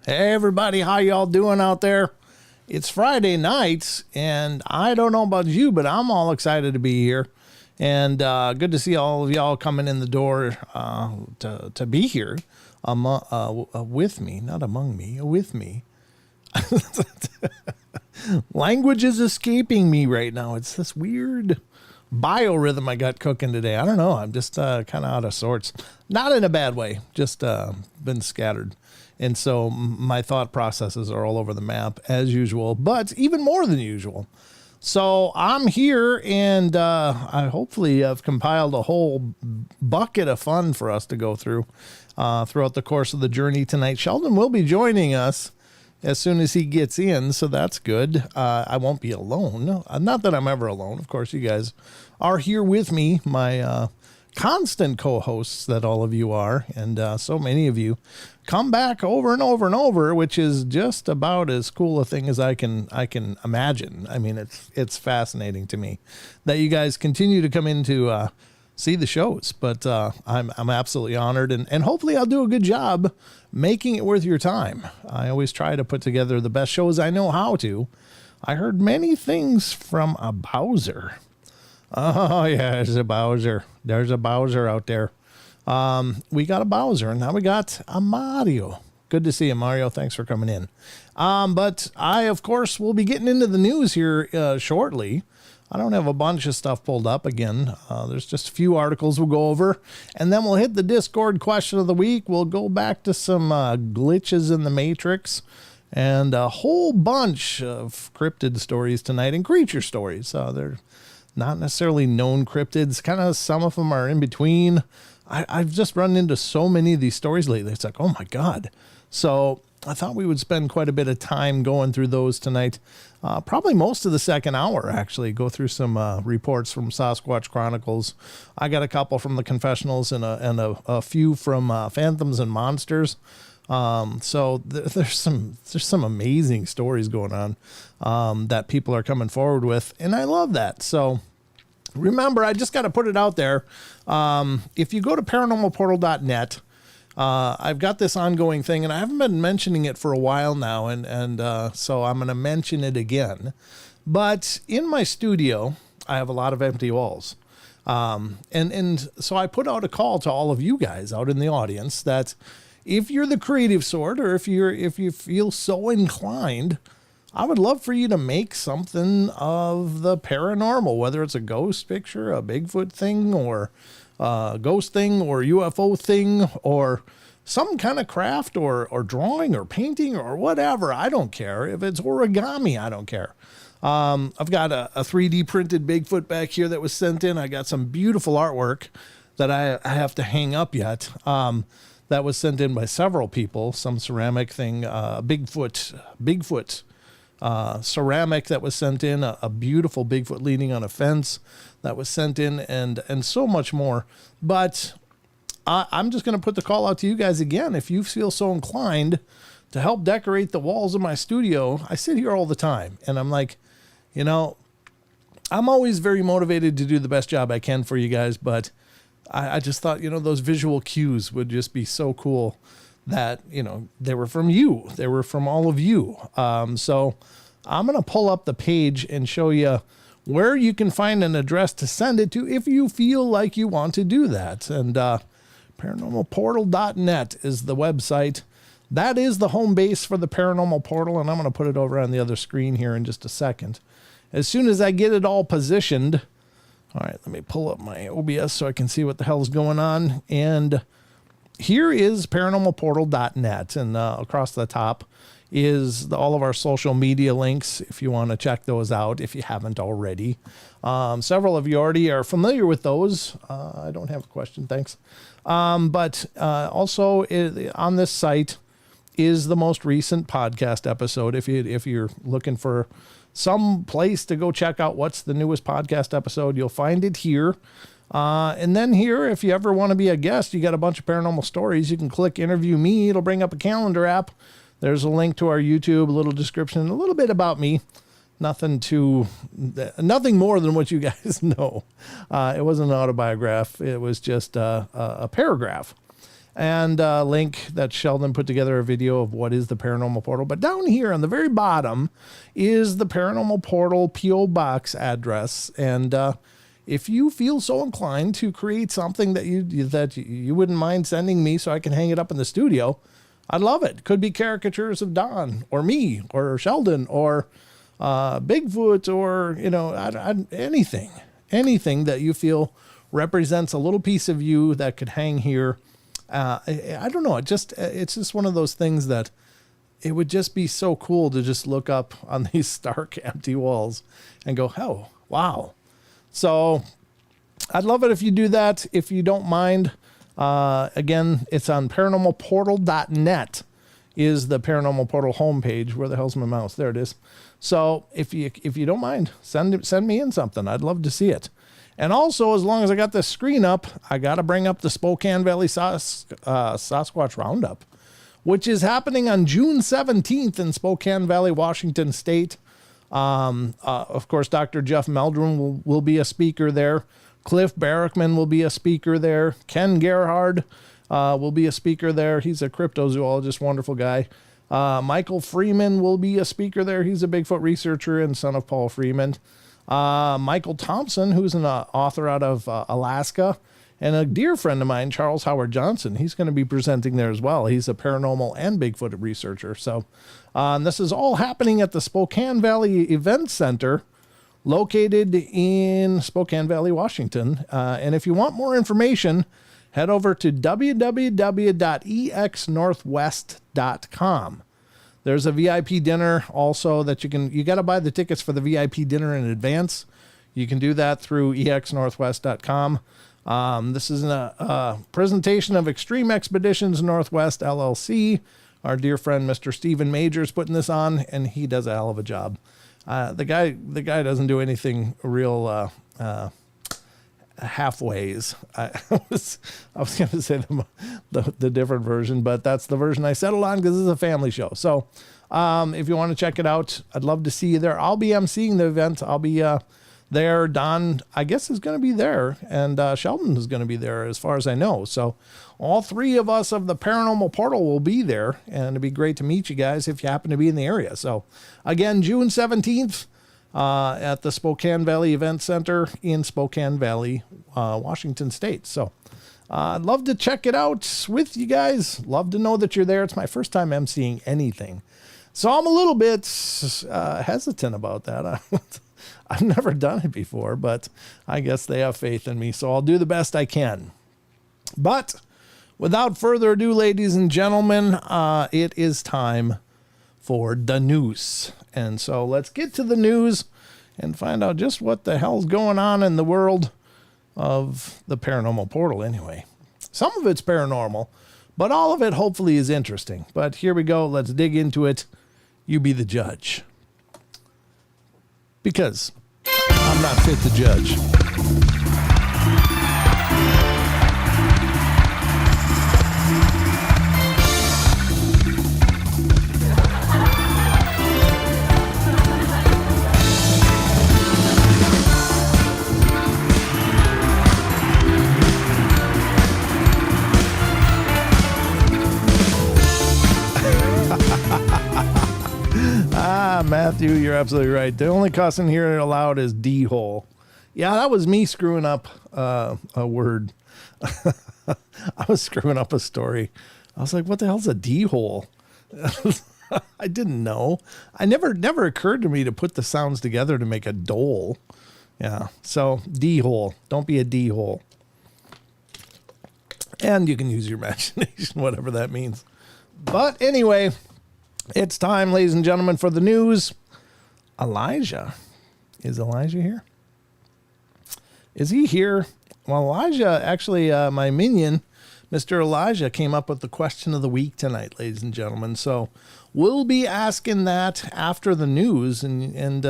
Hey everybody, how y'all doing out there? It's Friday night, and I don't know about you, but I'm all excited to be here. And good to see all of y'all coming in the door to be here with me, not among me, with me. Language is escaping me right now. It's this weird biorhythm I got cooking today. I don't know. I'm just kind of out of sorts. Not in a bad way, just been scattered. And so my thought processes are all over the map as usual, but even more than usual. So I'm here, and I hopefully have compiled a whole bucket of fun for us to go through throughout the course of the journey tonight. Sheldon will be joining us as soon as he gets in, so that's good. I won't be alone. Not that I'm ever alone. Of course, you guys are here with me, my constant co-hosts that all of you are, and so many of you come back over and over and over, which is just about as cool a thing as I can imagine. I mean, it's fascinating to me that you guys continue to come in to see the shows, but I'm absolutely honored, and hopefully I'll do a good job making it worth your time. I always try to put together the best shows I know how to. I heard many things from a Bowser. Oh yeah, there's a Bowser. There's a Bowser out there. We got a Bowser, and now we got a Mario. Good to see you, Mario. Thanks for coming in. But I, of course, will be getting into the news here shortly. I don't have a bunch of stuff pulled up again. There's just a few articles we'll go over, and then we'll hit the Discord question of the week. We'll go back to some glitches in the Matrix and a whole bunch of cryptid stories tonight and creature stories. They're not necessarily known cryptids. Kind of some of them are in between. I've just run into so many of these stories lately. It's like, oh my God. So I thought we would spend quite a bit of time going through those tonight. Probably most of the second hour, actually. Go through some reports from Sasquatch Chronicles. I got a couple from the Confessionals and a few from Phantoms and Monsters. So there's some amazing stories going on that people are coming forward with, and I love that. So remember, I just got to put it out there. If you go to paranormalportal.net, I've got this ongoing thing, and I haven't been mentioning it for a while now, and so I'm going to mention it again. But in my studio, I have a lot of empty walls. And so I put out a call to all of you guys out in the audience that if you're the creative sort, or if you feel so inclined, I would love for you to make something of the paranormal, whether it's a ghost picture, a Bigfoot thing, or a ghost thing, or UFO thing, or some kind of craft, or drawing, or painting, or whatever. I don't care. If it's origami, I don't care. I've got a 3D printed Bigfoot back here that was sent in. I got some beautiful artwork that I have to hang up yet. That was sent in by several people. Some ceramic thing, Bigfoot ceramic that was sent in, a beautiful Bigfoot leaning on a fence that was sent in, and so much more. But I'm just going to put the call out to you guys again. If you feel so inclined to help decorate the walls of my studio, I sit here all the time, and I'm like, I'm always very motivated to do the best job I can for you guys, but I just thought, those visual cues would just be so cool that, they were from you. They were from all of you. So I'm going to pull up the page and show you where you can find an address to send it to if you feel like you want to do that. And paranormalportal.net is the website. That is the home base for the Paranormal Portal, and I'm going to put it over on the other screen here in just a second. As soon as I get it all positioned, all right, let me pull up my OBS so I can see what the hell is going on. And here is paranormalportal.net, and across the top is all of our social media links if you want to check those out if you haven't already. Several of you already are familiar with those. I don't have a question, thanks. But also on this site is the most recent podcast episode. If you're looking for some place to go check out what's the newest podcast episode, you'll find it here. And then here, if you ever want to be a guest, you got a bunch of paranormal stories. You can click interview me. It'll bring up a calendar app. There's a link to our YouTube, a little description, a little bit about me. Nothing more than what you guys know. It wasn't an autobiograph. It was just a paragraph. and link that Sheldon put together a video of what is the Paranormal Portal. But down here on the very bottom is the Paranormal Portal P.O. Box address. And if you feel so inclined to create something that you wouldn't mind sending me so I can hang it up in the studio, I'd love it. Could be caricatures of Don or me or Sheldon or Bigfoot or, anything that you feel represents a little piece of you that could hang here. I don't know. It's just one of those things that it would just be so cool to just look up on these stark, empty walls and go, oh, wow. So I'd love it if you do that. If you don't mind, again, it's on paranormalportal.net is the Paranormal Portal homepage. Where the hell's my mouse? There it is. So if you don't mind, send me in something. I'd love to see it. And also, as long as I got this screen up, I got to bring up the Spokane Valley Sasquatch Roundup, which is happening on June 17th in Spokane Valley, Washington State. Of course, Dr. Jeff Meldrum will be a speaker there. Cliff Barrickman will be a speaker there. Ken Gerhard will be a speaker there. He's a cryptozoologist, wonderful guy. Michael Freeman will be a speaker there. He's a Bigfoot researcher and son of Paul Freeman. Michael Thompson, who's an author out of Alaska, and a dear friend of mine, Charles Howard Johnson. He's going to be presenting there as well. He's a paranormal and Bigfoot researcher. So this is all happening at the Spokane Valley Event Center, located in Spokane Valley, Washington. And if you want more information, head over to www.exnorthwest.com. There's a VIP dinner also that you got to buy the tickets for the VIP dinner in advance. You can do that through exnorthwest.com. This is a presentation of Extreme Expeditions Northwest LLC. Our dear friend, Mr. Stephen Majors, putting this on, and he does a hell of a job. The guy doesn't do anything real halfways. I was going to say the different version, but that's the version I settled on because this is a family show. So if you want to check it out, I'd love to see you there. I'll be emceeing the event. I'll be there. Don, I guess, is going to be there, and Sheldon is going to be there as far as I know. So all three of us of the Paranormal Portal will be there, and it'd be great to meet you guys if you happen to be in the area. So again, June 17th, at the Spokane Valley Event Center in Spokane Valley, Washington State. So I'd love to check it out with you guys. Love to know that you're there. It's my first time emceeing anything, so I'm a little bit hesitant about that. I've never done it before, but I guess they have faith in me, so I'll do the best I can. But without further ado, ladies and gentlemen, it is time for the news. And so let's get to the news and find out just what the hell's going on in the world of the Paranormal Portal anyway. Some of it's paranormal, but all of it hopefully is interesting. But here we go. Let's dig into it. You be the judge. Because I'm not fit to judge. Matthew, you're absolutely right. The only cussing here allowed is D-hole. Yeah, that was me screwing up a word. I was screwing up a story. I was like, what the hell's a D-hole? I didn't know. I never occurred to me to put the sounds together to make a dole. Yeah, so D-hole. Don't be a D-hole. And you can use your imagination, whatever that means. But anyway, it's time, ladies and gentlemen, for the news. Elijah. Is Elijah here? Is he here? Well, Elijah, actually, my minion, Mr. Elijah, came up with the question of the week tonight, ladies and gentlemen. So we'll be asking that after the news. And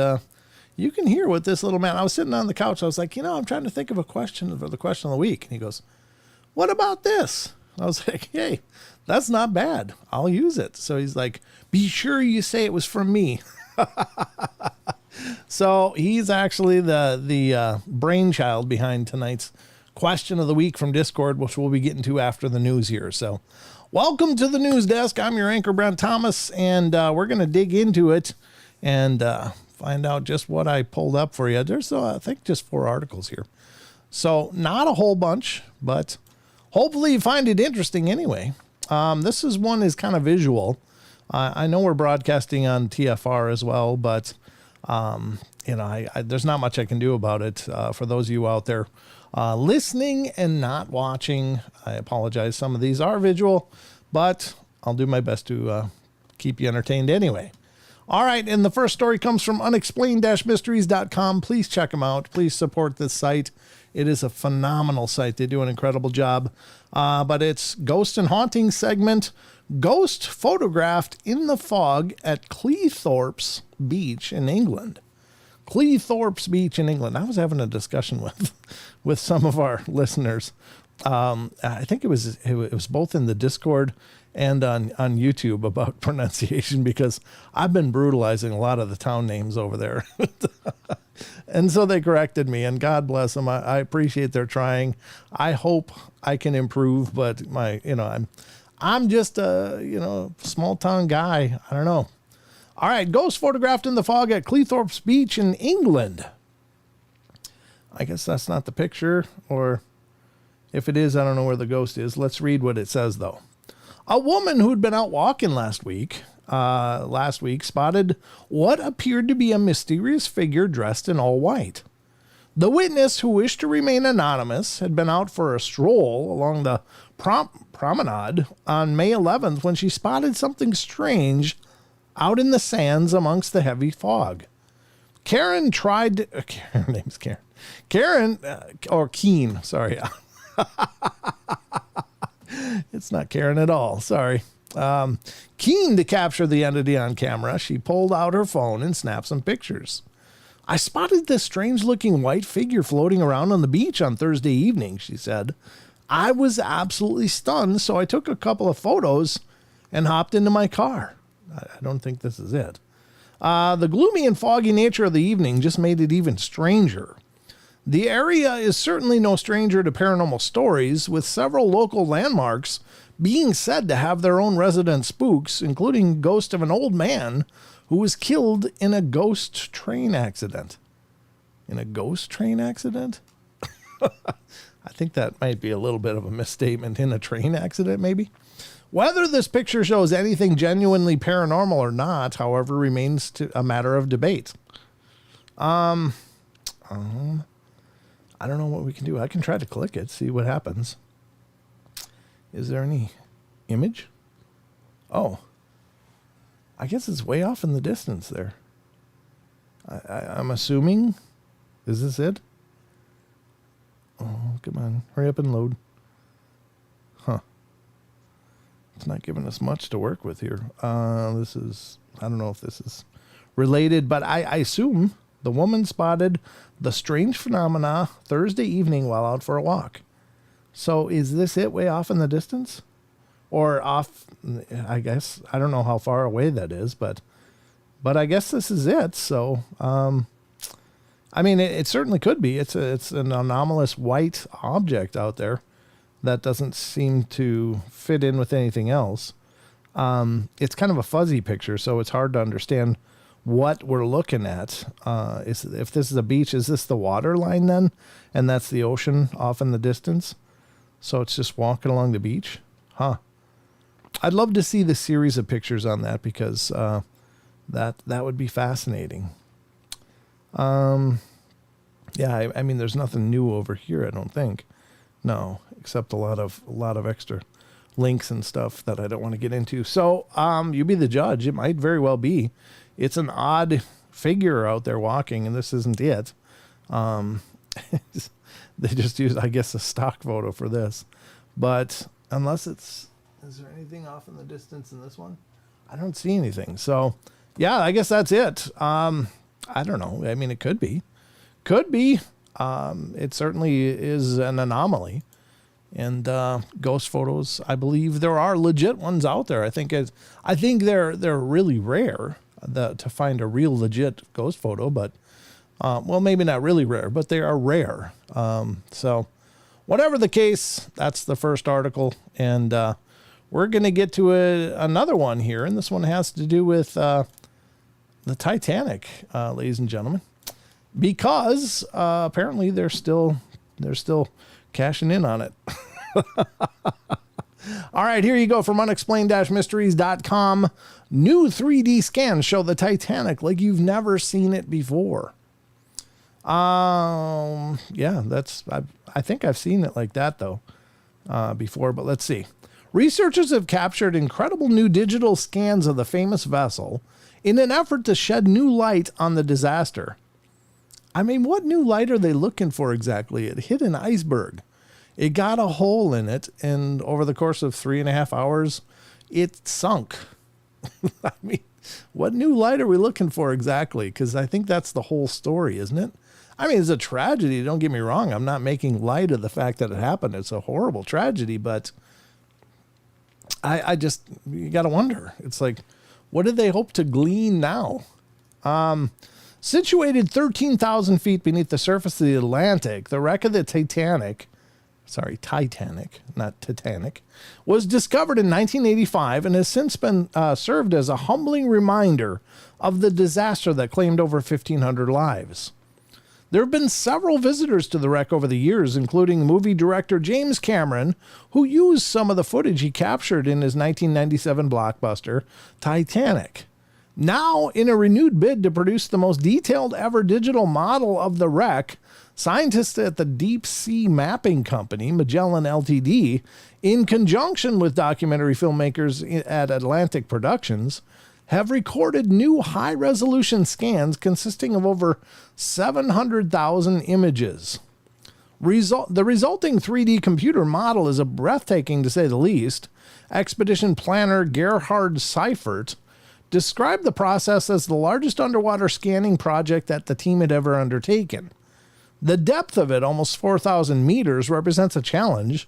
you can hear what this little man, I was sitting on the couch. I was like, I'm trying to think of a question for the question of the week. And he goes, what about this? I was like, hey, that's not bad. I'll use it. So he's like, be sure you say it was from me. So he's actually the brainchild behind tonight's question of the week from Discord, which we'll be getting to after the news here. So welcome to the news desk. I'm your anchor, Brent Thomas, and we're going to dig into it and find out just what I pulled up for you. There's, I think, just 4 articles here. So not a whole bunch, but hopefully you find it interesting anyway. This one is kind of visual. I know we're broadcasting on TFR as well, but there's not much I can do about it. For those of you out there listening and not watching, I apologize. Some of these are visual, but I'll do my best to keep you entertained anyway. All right, and the first story comes from unexplained-mysteries.com. Please check them out. Please support this site. It is a phenomenal site. They do an incredible job. But it's Ghost and Haunting segment. Ghost photographed in the fog at Cleethorpes Beach in England. Cleethorpes Beach in England. I was having a discussion with some of our listeners. I think it was both in the Discord and on YouTube about pronunciation, because I've been brutalizing a lot of the town names over there. And so they corrected me, and God bless them. I appreciate their trying. I hope I can improve, but I'm just a, small town guy. I don't know. All right. Ghost photographed in the fog at Cleethorpes Beach in England. I guess that's not the picture, or if it is, I don't know where the ghost is. Let's read what it says though. A woman who'd been out walking last week spotted what appeared to be a mysterious figure dressed in all white. The witness, who wished to remain anonymous, had been out for a stroll along the promenade on May 11th when she spotted something strange out in the sands amongst the heavy fog. Karen tried... her name's Karen. Or Keen, sorry. It's not Karen at all, sorry. Keen to capture the entity on camera, she pulled out her phone and snapped some pictures. I spotted this strange-looking white figure floating around on the beach on Thursday evening, she said. I was absolutely stunned, so I took a couple of photos and hopped into my car. I don't think this is it. The gloomy and foggy nature of the evening just made it even stranger. The area is certainly no stranger to paranormal stories, with several local landmarks being said to have their own resident spooks, including ghost of an old man who was killed in a ghost train accident. In a ghost train accident? I think that might be a little bit of a misstatement. In a train accident, maybe? Whether this picture shows anything genuinely paranormal or not, however, remains a matter of debate. I don't know what we can do. I can try to click it, see what happens. Is there any image? Oh, I guess it's way off in the distance there. I'm assuming. Is this it? Oh, come on. Hurry up and load. Huh. It's not giving us much to work with here. I don't know if this is related, but I assume the woman spotted the strange phenomena Thursday evening while out for a walk. So is this it way off in the distance? Or off, I guess, I don't know how far away that is, but I guess this is it. So, it certainly could be. It's an anomalous white object out there that doesn't seem to fit in with anything else. It's kind of a fuzzy picture, so it's hard to understand what we're looking at. If this is a beach, is this the water line then? And that's the ocean off in the distance? So it's just walking along the beach? Huh. I'd love to see the series of pictures on that, because that would be fascinating. There's nothing new over here, I don't think. No, except a lot of extra links and stuff that I don't want to get into. So you be the judge. It might very well be. It's an odd figure out there walking, and this isn't it. They just used, I guess, a stock photo for this. But unless is there anything off in the distance in this one? I don't see anything. So, yeah, I guess that's it. I don't know. It could be. Could be. It certainly is an anomaly. And ghost photos, I believe there are legit ones out there. I think they're really rare to find a real legit ghost photo, but maybe not really rare, but they are rare. So whatever the case, that's the first article. And we're going to get to another one here. And this one has to do with the Titanic, ladies and gentlemen, because apparently they're still cashing in on it. All right, here you go from unexplained-mysteries.com. New 3D scans show the Titanic like you've never seen it before. Yeah, I think I've seen it like that though before, but let's see. Researchers have captured incredible new digital scans of the famous vessel in an effort to shed new light on the disaster. I mean, what new light are they looking for exactly? It hit an iceberg. It got a hole in it, and over the course of 3.5 hours, it sunk. I mean, what new light are we looking for exactly? Because I think that's the whole story, isn't it? I mean, it's a tragedy. Don't get me wrong. I'm not making light of the fact that it happened. It's a horrible tragedy, but I just, you got to wonder. It's like, what do they hope to glean now? Situated 13,000 feet beneath the surface of the Atlantic, the wreck of the Titanic, not Titanic, was discovered in 1985 and has since been served as a humbling reminder of the disaster that claimed over 1,500 lives. There have been several visitors to the wreck over the years, including movie director James Cameron, who used some of the footage he captured in his 1997 blockbuster, Titanic. Now, in a renewed bid to produce the most detailed ever digital model of the wreck, scientists at the Deep Sea Mapping Company, Magellan Ltd., in conjunction with documentary filmmakers at Atlantic Productions, have recorded new high-resolution scans consisting of over 700,000 images. The resulting 3D computer model is a breathtaking, to say the least. Expedition planner Gerhard Seifert described the process as the largest underwater scanning project that the team had ever undertaken. The depth of it, almost 4,000 meters, represents a challenge.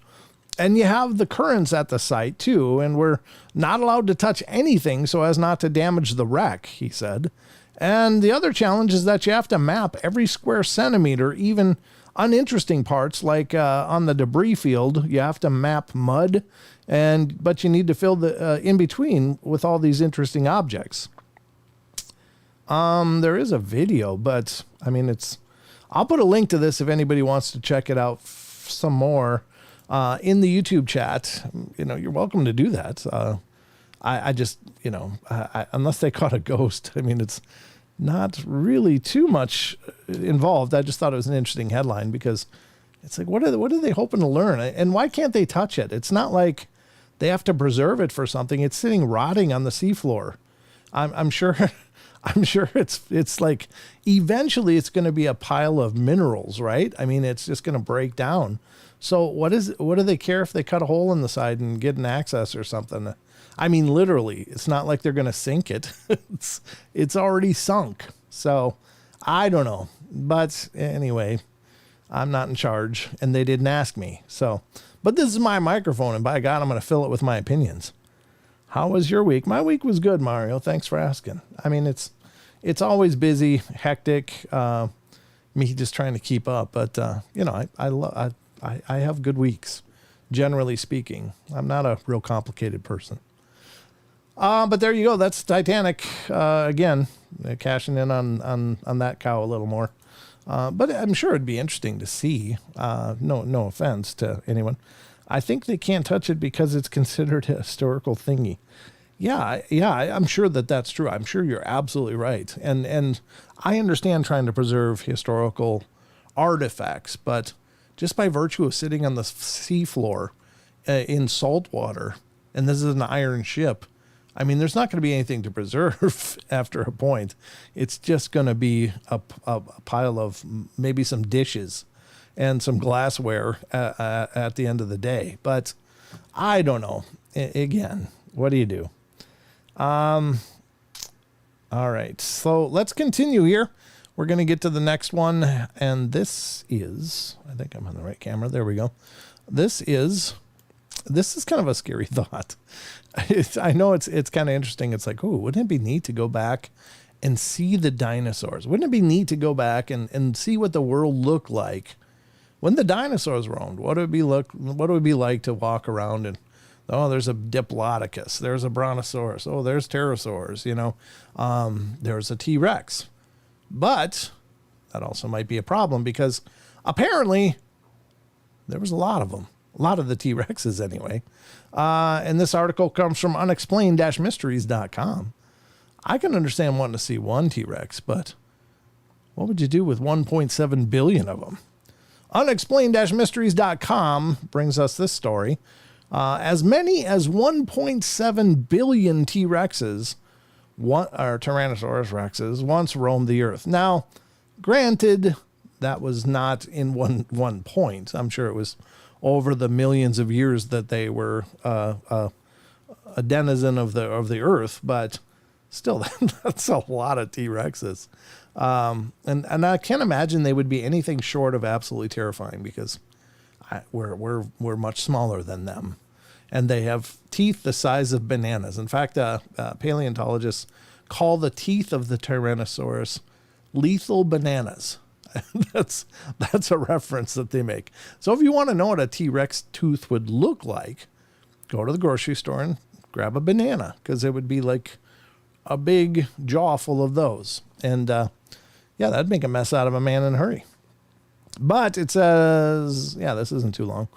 And you have the currents at the site, too, and we're not allowed to touch anything so as not to damage the wreck, he said. And the other challenge is that you have to map every square centimeter, even uninteresting parts like on the debris field. You have to map mud, but you need to fill the in-between with all these interesting objects. There is a video, but, I mean, I'll put a link to this if anybody wants to check it out some more. In the YouTube chat, you're welcome to do that. I just, unless they caught a ghost, I mean, it's not really too much involved. I just thought it was an interesting headline because it's like, what are they hoping to learn? And why can't they touch it? It's not like they have to preserve it for something. It's sitting rotting on the seafloor. I'm sure it's like eventually it's going to be a pile of minerals, right? I mean, it's just going to break down. So what do they care if they cut a hole in the side and get an access or something? I mean, literally, it's not like they're going to sink it. It's already sunk. So I don't know. But anyway, I'm not in charge and they didn't ask me. So, but this is my microphone and by God, I'm going to fill it with my opinions. How was your week? My week was good, Mario. Thanks for asking. I mean, it's always busy, hectic, me just trying to keep up. But, I have good weeks, generally speaking. I'm not a real complicated person. But there you go. That's Titanic. Again, cashing in on that cow a little more. But I'm sure it'd be interesting to see. No offense to anyone. I think they can't touch it because it's considered a historical thingy. Yeah, I'm sure that's true. I'm sure you're absolutely right. And I understand trying to preserve historical artifacts, but just by virtue of sitting on the seafloor in salt water, and this is an iron ship, I mean, there's not going to be anything to preserve after a point. It's just going to be a pile of maybe some dishes and some glassware at the end of the day. But I don't know. Again, what do you do? All right. So let's continue here. We're going to get to the next one. And this is, I think I'm on the right camera. There we go. This is kind of a scary thought. I know it's kind of interesting. It's like, wouldn't it be neat to go back and see the dinosaurs? Wouldn't it be neat to go back and see what the world looked like when the dinosaurs roamed, what would it be like to walk around and, oh, there's a Diplodocus, there's a Brontosaurus, oh, there's pterosaurs, there's a T-Rex. But that also might be a problem because apparently there was a lot of them, a lot of the T-Rexes anyway. And this article comes from unexplained-mysteries.com. I can understand wanting to see one T-Rex, but what would you do with 1.7 billion of them? Unexplained-mysteries.com brings us this story. As many as 1.7 billion T-Rexes, or Tyrannosaurus Rexes, once roamed the earth. Now, granted, that was not in one point. I'm sure it was over the millions of years that they were a denizen of the earth, but still, that's a lot of T-Rexes. And I can't imagine they would be anything short of absolutely terrifying because we're much smaller than them. And they have teeth the size of bananas. In fact, paleontologists call the teeth of the Tyrannosaurus lethal bananas. That's a reference that they make. So if you want to know what a T-Rex tooth would look like, go to the grocery store and grab a banana because it would be like a big jaw full of those. And that'd make a mess out of a man in a hurry. But it says, this isn't too long.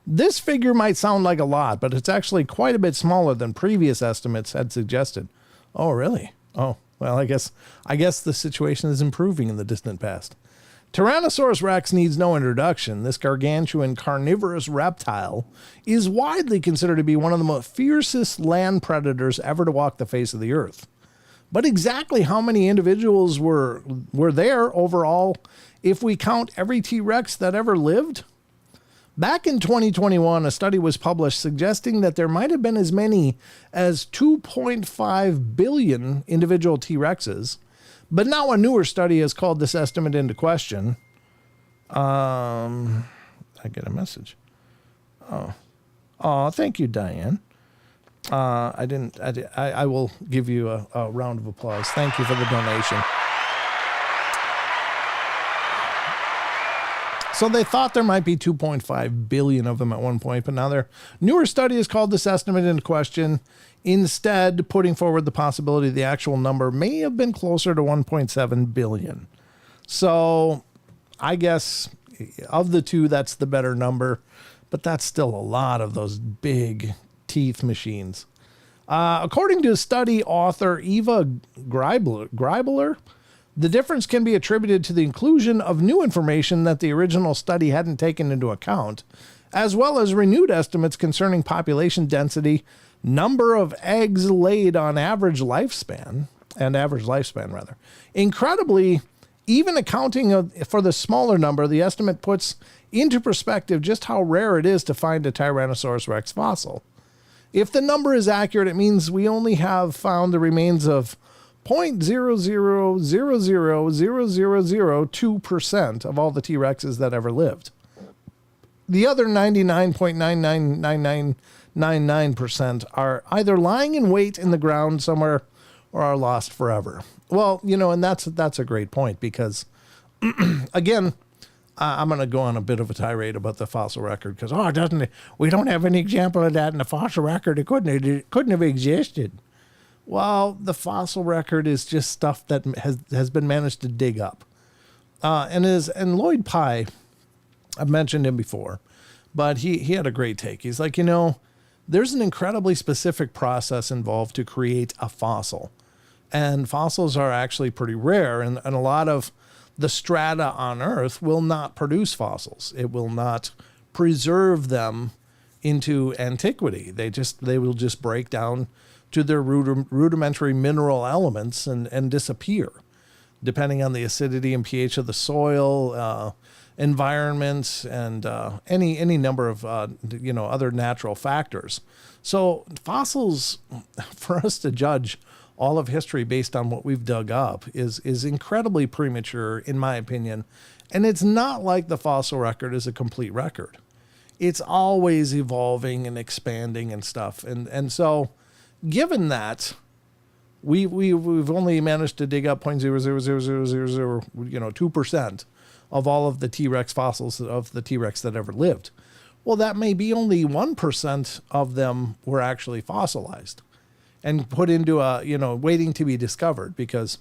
This figure might sound like a lot, but it's actually quite a bit smaller than previous estimates had suggested. Oh, really? Oh, well, I guess the situation is improving in the distant past. Tyrannosaurus rex needs no introduction. This gargantuan carnivorous reptile is widely considered to be one of the most fiercest land predators ever to walk the face of the earth. But exactly how many individuals were there overall if we count every T-Rex that ever lived? Back in 2021, a study was published suggesting that there might have been as many as 2.5 billion individual T-Rexes, but now a newer study has called this estimate into question. I get a message. Oh, thank you, Diane. I will give you a round of applause. Thank you for the donation. So they thought there might be 2.5 billion of them at one point, but now their newer study has called this estimate into question, instead putting forward the possibility the actual number may have been closer to 1.7 billion. So I guess of the two, that's the better number, but that's still a lot of those big teeth machines. According to study author Eva Greibler, the difference can be attributed to the inclusion of new information that the original study hadn't taken into account, as well as renewed estimates concerning population density, number of eggs laid on average lifespan. Incredibly, even accounting for the smaller number, the estimate puts into perspective just how rare it is to find a Tyrannosaurus rex fossil. If the number is accurate, it means we only have found the remains of 0.0000002% of all the T-Rexes that ever lived. The other 99.999999% are either lying in wait in the ground somewhere or are lost forever. Well, and that's a great point because, again, I'm going to go on a bit of a tirade about the fossil record because, we don't have any example of that in the fossil record. It couldn't have existed. Well, the fossil record is just stuff that has been managed to dig up. And Lloyd Pye, I've mentioned him before, but he had a great take. He's like, there's an incredibly specific process involved to create a fossil. And fossils are actually pretty rare, and a lot of the strata on Earth will not produce fossils. It will not preserve them into antiquity. They will just break down to their rudimentary mineral elements and disappear, depending on the acidity and pH of the soil, environment, and any number of other natural factors. So fossils, for us to judge all of history based on what we've dug up, is incredibly premature, in my opinion. And it's not like the fossil record is a complete record. It's always evolving and expanding and stuff, and so. Given that we've only managed to dig up 0.0000002% of all of the T-Rex fossils of the T-Rex that ever lived. Well, that may be only 1% of them were actually fossilized and put into a, waiting to be discovered, because,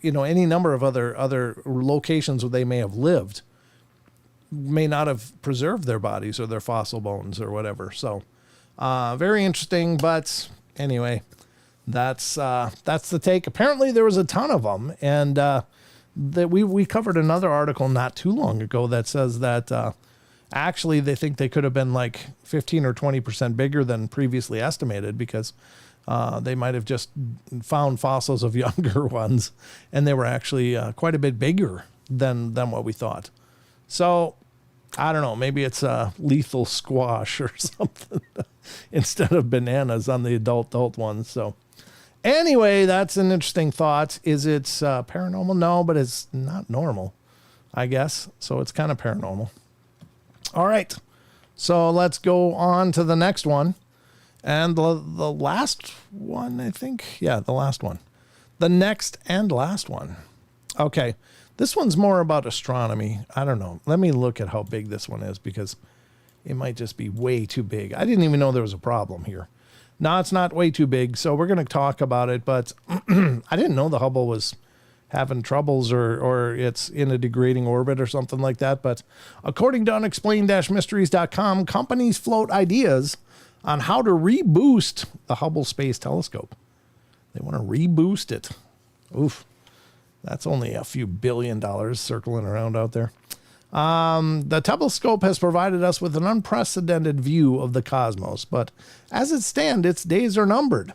any number of other locations where they may have lived may not have preserved their bodies or their fossil bones or whatever. So, very interesting. But anyway, that's the take. Apparently there was a ton of them. And, that we covered another article not too long ago that says that, actually they think they could have been like 15 or 20% bigger than previously estimated, because they might have just found fossils of younger ones, and they were actually quite a bit bigger than what we thought. So I don't know, maybe it's a lethal squash or something instead of bananas on the adult ones. So anyway, that's an interesting thought. Is it paranormal? No, but it's not normal, I guess. So it's kind of paranormal. All right, so let's go on to the next one. And the last one, I think. Yeah, the last one. The next and last one. Okay, this one's more about astronomy. I don't know. Let me look at how big this one is, because it might just be way too big. I didn't even know there was a problem here. No, it's not way too big, so we're going to talk about it. But I didn't know the Hubble was having troubles or it's in a degrading orbit or something like that. But according to unexplained-mysteries.com, companies float ideas on how to reboost the Hubble Space Telescope. They want to reboost it. Oof. That's only a few $1 billion circling around out there. The telescope has provided us with an unprecedented view of the cosmos, but as it stands, its days are numbered.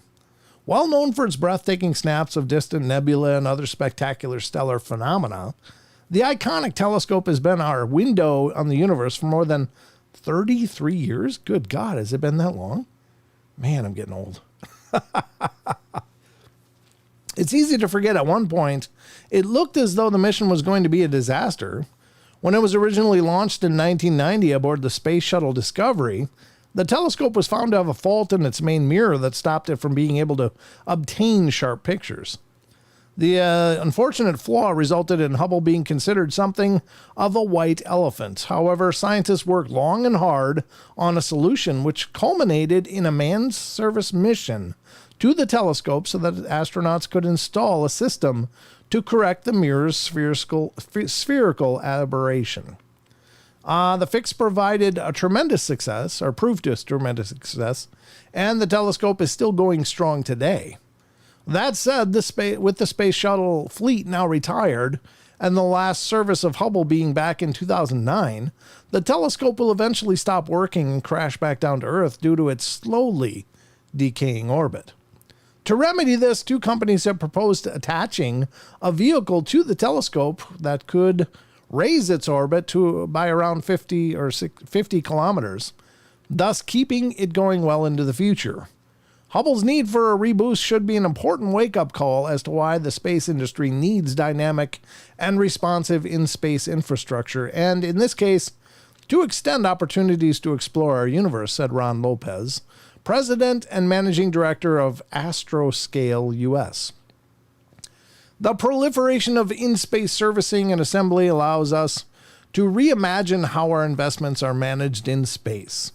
Well known for its breathtaking snaps of distant nebulae and other spectacular stellar phenomena, the iconic telescope has been our window on the universe for more than 33 years. Good God, has it been that long? Man, I'm getting old. It's easy to forget at one point, it looked as though the mission was going to be a disaster. When it was originally launched in 1990 aboard the Space Shuttle Discovery, the telescope was found to have a fault in its main mirror that stopped it from being able to obtain sharp pictures. The unfortunate flaw resulted in Hubble being considered something of a white elephant. However, scientists worked long and hard on a solution which culminated in a manned service mission to the telescope so that astronauts could install a system to correct the mirror's spherical aberration. The fix provided a tremendous success, or proved to a tremendous success, and the telescope is still going strong today. That said, with the Space Shuttle fleet now retired, and the last service of Hubble being back in 2009, the telescope will eventually stop working and crash back down to Earth due to its slowly decaying orbit. To remedy this, two companies have proposed attaching a vehicle to the telescope that could raise its orbit by around 50 kilometers, thus keeping it going well into the future. Hubble's need for a reboost should be an important wake-up call as to why the space industry needs dynamic and responsive in-space infrastructure, and in this case, to extend opportunities to explore our universe, said Ron Lopez, President and Managing Director of Astroscale US. The proliferation of in-space servicing and assembly allows us to reimagine how our investments are managed in space.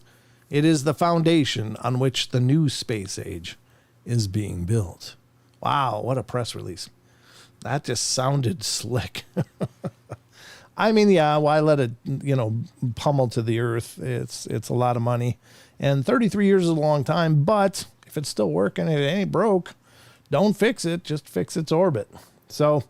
It is the foundation on which the new space age is being built. Wow, what a press release. That just sounded slick. I mean, yeah, why let it, pummel to the earth? It's a lot of money. And 33 years is a long time, but if it's still working and it ain't broke, don't fix it, just fix its orbit. So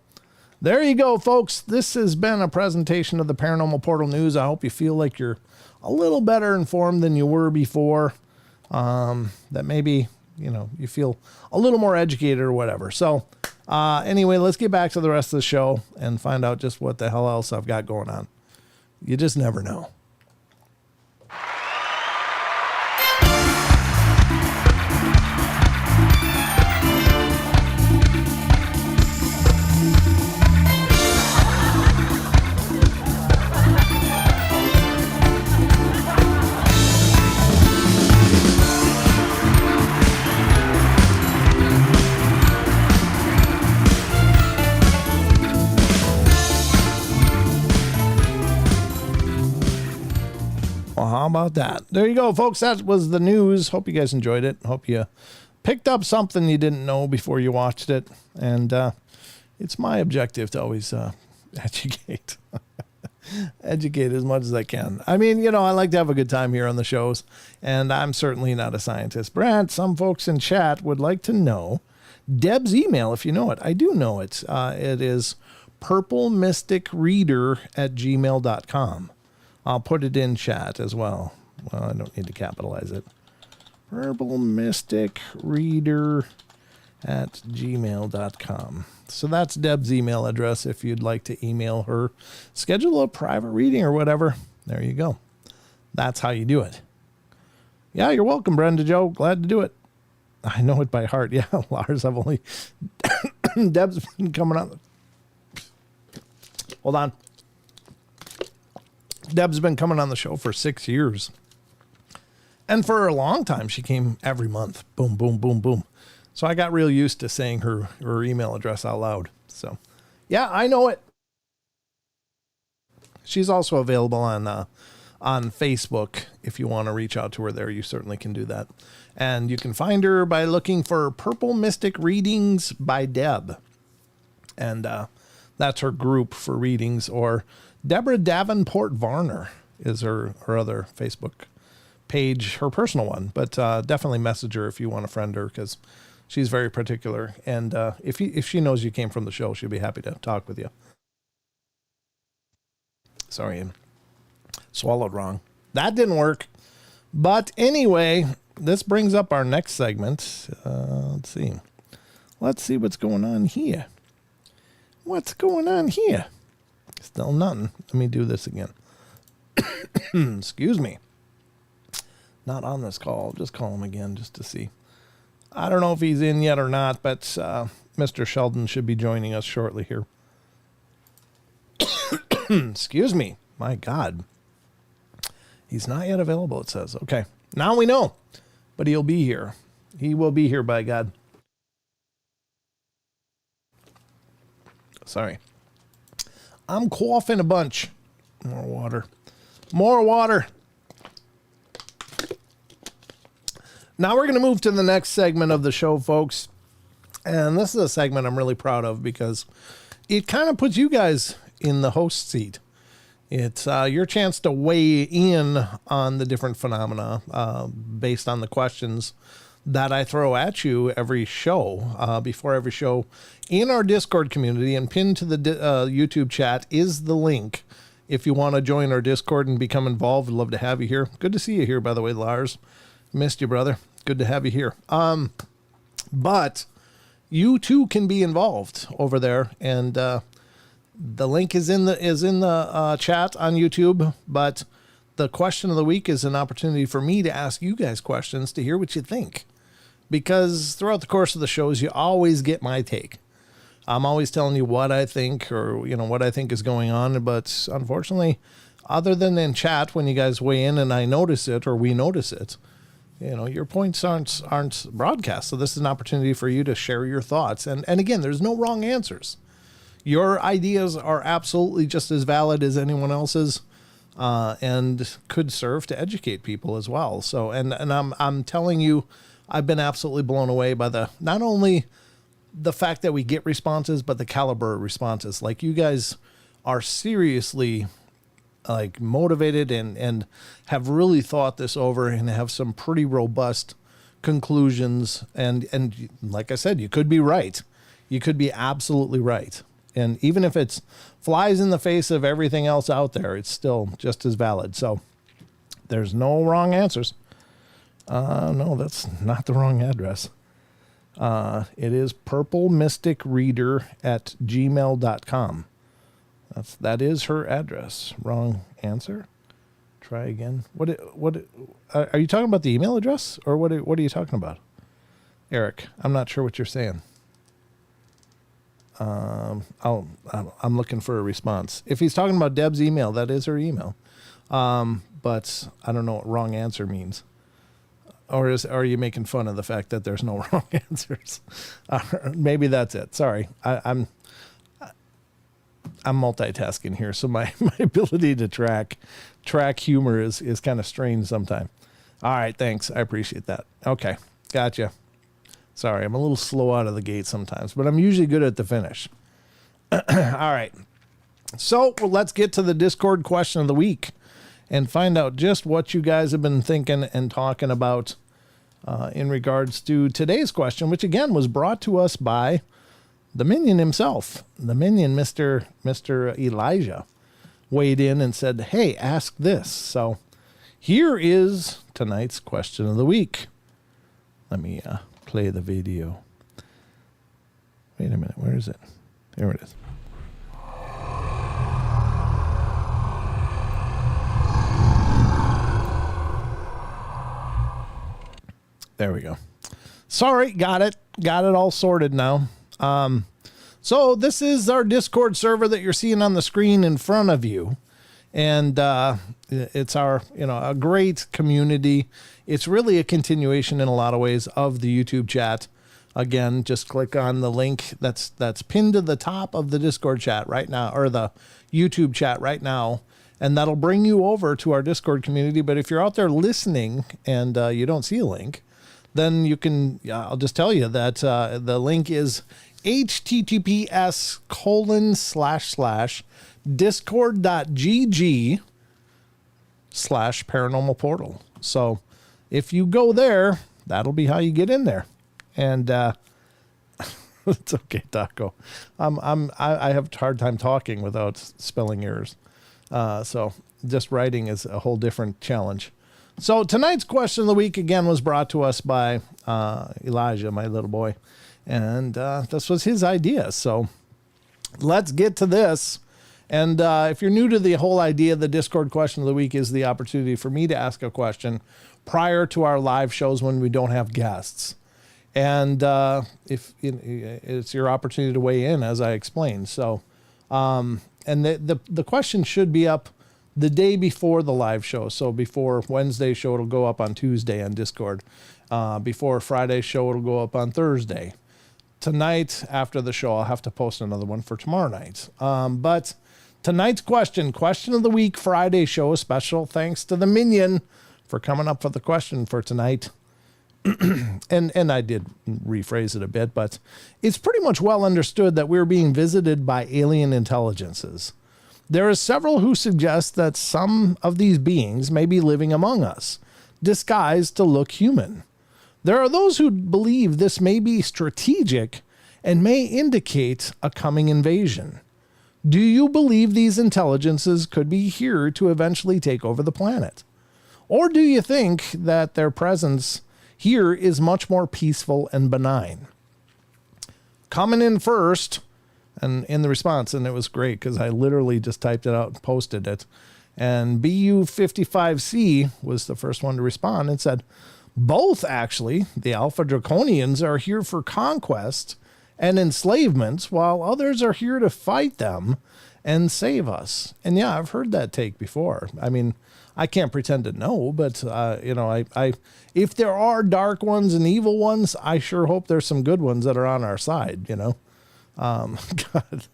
there you go, folks. This has been a presentation of the Paranormal Portal News. I hope you feel like you're a little better informed than you were before. That maybe, you feel a little more educated or whatever. So anyway, let's get back to the rest of the show and find out just what the hell else I've got going on. You just never know. How about that? There you go, folks. That was the news. Hope you guys enjoyed it. Hope you picked up something you didn't know before you watched it. And it's my objective to always educate. Educate as much as I can. I mean, you know, I like to have a good time here on the shows, and I'm certainly not a scientist. Brad, some folks in chat would like to know Deb's email, if you know it. I do know it. It is purplemysticreader@gmail.com. I'll put it in chat as well. Well, I don't need to capitalize it. purplemysticreader@gmail.com. So that's Deb's email address if you'd like to email her, schedule a private reading or whatever. There you go. That's how you do it. Yeah, you're welcome, Brenda Joe. Glad to do it. I know it by heart. Yeah, Lars, I've only... Deb's been coming on... Hold on. Deb's been coming on the show for 6 years. And for a long time, she came every month. Boom, boom, boom, boom. So I got real used to saying her email address out loud. So, yeah, I know it. She's also available on Facebook. If you want to reach out to her there, you certainly can do that. And you can find her by looking for Purple Mystic Readings by Deb. And that's her group for readings. Or Deborah Davenport Varner is her other Facebook page, her personal one. But definitely message her if you want to friend her, because she's very particular. And if she knows you came from the show, she'll be happy to talk with you. Sorry, I swallowed wrong. That didn't work. But anyway, this brings up our next segment. Let's see. Let's see what's going on here. What's going on here? Still nothing. Let me do this again. Excuse me. Not on this call. Just call him again just to see. I don't know if he's in yet or not, but Mr. Sheldon should be joining us shortly here. Excuse me. My God. He's not yet available, it says. Okay. Now we know. But he'll be here. He will be here, by God. Sorry. I'm coughing a bunch. More water. More water. Now we're going to move to the next segment of the show, folks. And this is a segment I'm really proud of because it kind of puts you guys in the host seat. It's your chance to weigh in on the different phenomena based on the questions that I throw at you every show, before every show in our Discord community. And pinned to the YouTube chat is the link. If you want to join our Discord and become involved, we'd love to have you here. Good to see you here, by the way, Lars. Missed you, brother. Good to have you here. But you too can be involved over there, and the link is in the chat on YouTube. But the question of the week is an opportunity for me to ask you guys questions to hear what you think, because throughout the course of the shows, you always get my take. I'm always telling you what I think, or what I think is going on. But unfortunately, other than in chat when you guys weigh in and I notice it or we notice it, your points aren't broadcast. So this is an opportunity for you to share your thoughts. And again, there's no wrong answers. Your ideas are absolutely just as valid as anyone else's, and could serve to educate people as well. So, and I'm telling you, I've been absolutely blown away by not only the fact that we get responses, but the caliber of responses. Like, you guys are seriously motivated and have really thought this over and have some pretty robust conclusions. And like I said, you could be right. You could be absolutely right. And even if it's flies in the face of everything else out there, it's still just as valid. So there's no wrong answers. No, that's not the wrong address. It is purplemysticreader@gmail.com. That is her address. Wrong answer. Try again. What are you talking about, the email address, or what are you talking about? Eric, I'm not sure what you're saying. I'm looking for a response. If he's talking about Deb's email, that is her email. But I don't know what wrong answer means. Or are you making fun of the fact that there's no wrong answers? Maybe that's it. Sorry. I'm multitasking here, so my ability to track humor is kind of strange sometimes. All right, thanks. I appreciate that. Okay, gotcha. Sorry, I'm a little slow out of the gate sometimes, but I'm usually good at the finish. All right. So let's get to the Discord question of the week and find out just what you guys have been thinking and talking about in regards to today's question, which again was brought to us by the minion himself. The minion, Mr. Elijah, weighed in and said, hey, ask this. So here is tonight's question of the week. Let me play the video. Wait a minute. Where is it? There it is. There we go. Sorry, got it all sorted now. So this is our Discord server that you're seeing on the screen in front of you. And it's our, a great community. It's really a continuation in a lot of ways of the YouTube chat. Again, just click on the link that's pinned to the top of the Discord chat right now, or the YouTube chat right now. And that'll bring you over to our Discord community. But if you're out there listening and you don't see a link, then you can, I'll just tell you that the link is https://discord.gg/paranormal portal. So if you go there, that'll be how you get in there. And it's okay, Taco. I have a hard time talking without spelling errors. So just writing is a whole different challenge. So tonight's question of the week, again, was brought to us by Elijah, my little boy. And this was his idea. So let's get to this. And if you're new to the whole idea, the Discord question of the week is the opportunity for me to ask a question prior to our live shows when we don't have guests. And if it's your opportunity to weigh in, as I explained. So, and the question should be up the day before the live show. So before Wednesday's show, it'll go up on Tuesday on Discord. Before Friday's show, it'll go up on Thursday. Tonight, after the show, I'll have to post another one for tomorrow night. But tonight's question of the week, Friday show, special thanks to the minion for coming up with the question for tonight. and I did rephrase it a bit, but it's pretty much well understood that we're being visited by alien intelligences. There are several who suggest that some of these beings may be living among us, disguised to look human. There are those who believe this may be strategic and may indicate a coming invasion. Do you believe these intelligences could be here to eventually take over the planet? Or do you think that their presence here is much more peaceful and benign? Coming in first, and in the response, and it was great because I literally just typed it out and posted it. And BU55C was the first one to respond and said, both actually, the Alpha Draconians are here for conquest and enslavement, while others are here to fight them and save us. And yeah, I've heard that take before. I mean, I can't pretend to know, but I if there are dark ones and evil ones, I sure hope there's some good ones that are on our side, God,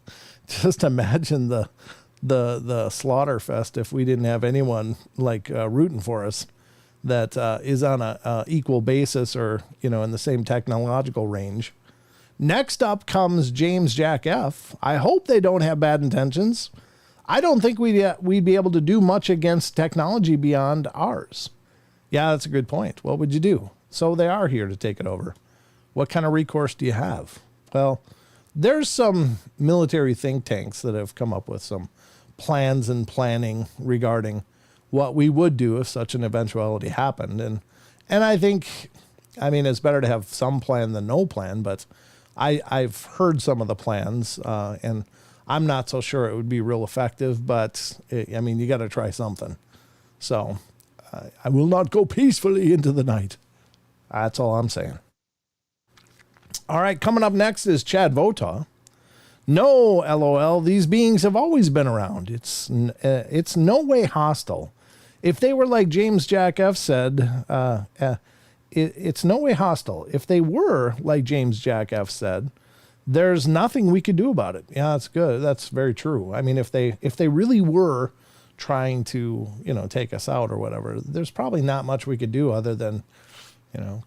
just imagine the slaughter fest if we didn't have anyone rooting for us that is on a equal basis or in the same technological range. Next up comes James Jack F. I hope they don't have bad intentions. I don't think we'd be able to do much against technology beyond ours. Yeah, that's a good point. What would you do? So they are here to take it over. What kind of recourse do you have? Well, there's some military think tanks that have come up with some plans and planning regarding what we would do if such an eventuality happened. And I think, it's better to have some plan than no plan, but I've heard some of the plans, and I'm not so sure it would be real effective, but you got to try something. So I will not go peacefully into the night. That's all I'm saying. All right, coming up next is Chad Vota. No, LOL, these beings have always been around. It's no way hostile. If they were like James Jack F. said, it's no way hostile. If they were like James Jack F. said, there's nothing we could do about it. Yeah, that's good. That's very true. I mean, if they really were trying to, take us out or whatever, there's probably not much we could do other than,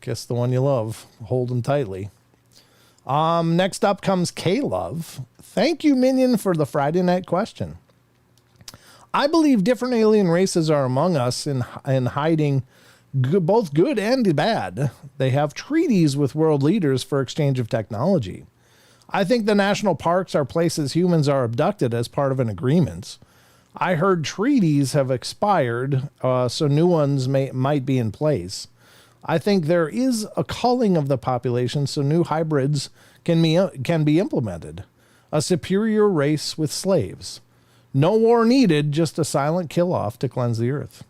kiss the one you love, hold them tightly. Next up comes K-Love. Thank you, Minion, for the Friday night question. I believe different alien races are among us in hiding both good and bad. They have treaties with world leaders for exchange of technology. I think the national parks are places humans are abducted as part of an agreement. I heard treaties have expired, so new ones might be in place. I think there is a culling of the population, so new hybrids can be implemented. A superior race with slaves. No war needed, just a silent kill-off to cleanse the earth.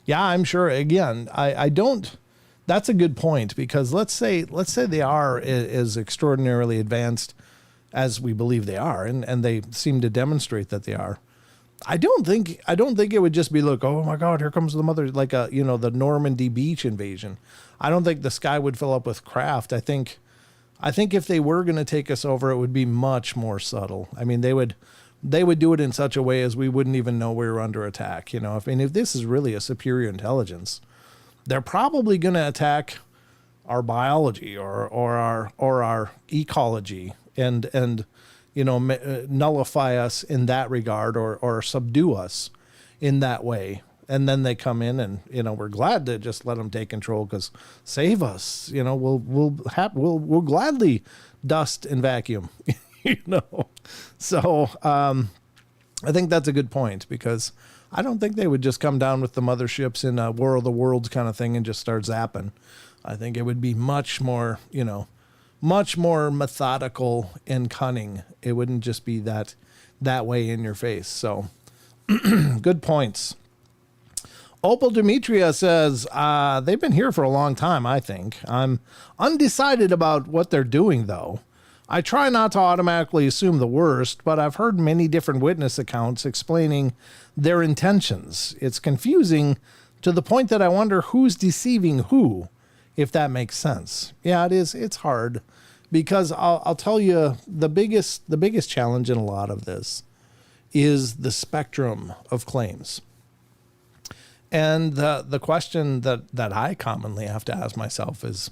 Yeah, I'm sure. Again, I don't. That's a good point, because let's say they are as extraordinarily advanced as we believe they are, and they seem to demonstrate that they are. I don't think it would just be like, oh my God, here comes the mother, like the Normandy beach invasion. I don't think the sky would fill up with craft. I think if they were going to take us over, it would be much more subtle. I mean, they would do it in such a way as we wouldn't even know we were under attack. If this is really a superior intelligence, they're probably going to attack our biology or our ecology and nullify us in that regard or subdue us in that way. And then they come in and, we're glad to just let them take control because save us, we'll gladly dust and vacuum, So I think that's a good point, because I don't think they would just come down with the motherships in a War of the Worlds kind of thing and just start zapping. I think it would be much more methodical and cunning. It wouldn't just be that way in your face. So good points. Opal Demetria says, they've been here for a long time, I think. I'm undecided about what they're doing, though. I try not to automatically assume the worst, but I've heard many different witness accounts explaining their intentions. It's confusing to the point that I wonder who's deceiving who, if that makes sense. Yeah, it is. It's hard, because I'll tell you, the biggest challenge in a lot of this is the spectrum of claims. And the question that I commonly have to ask myself is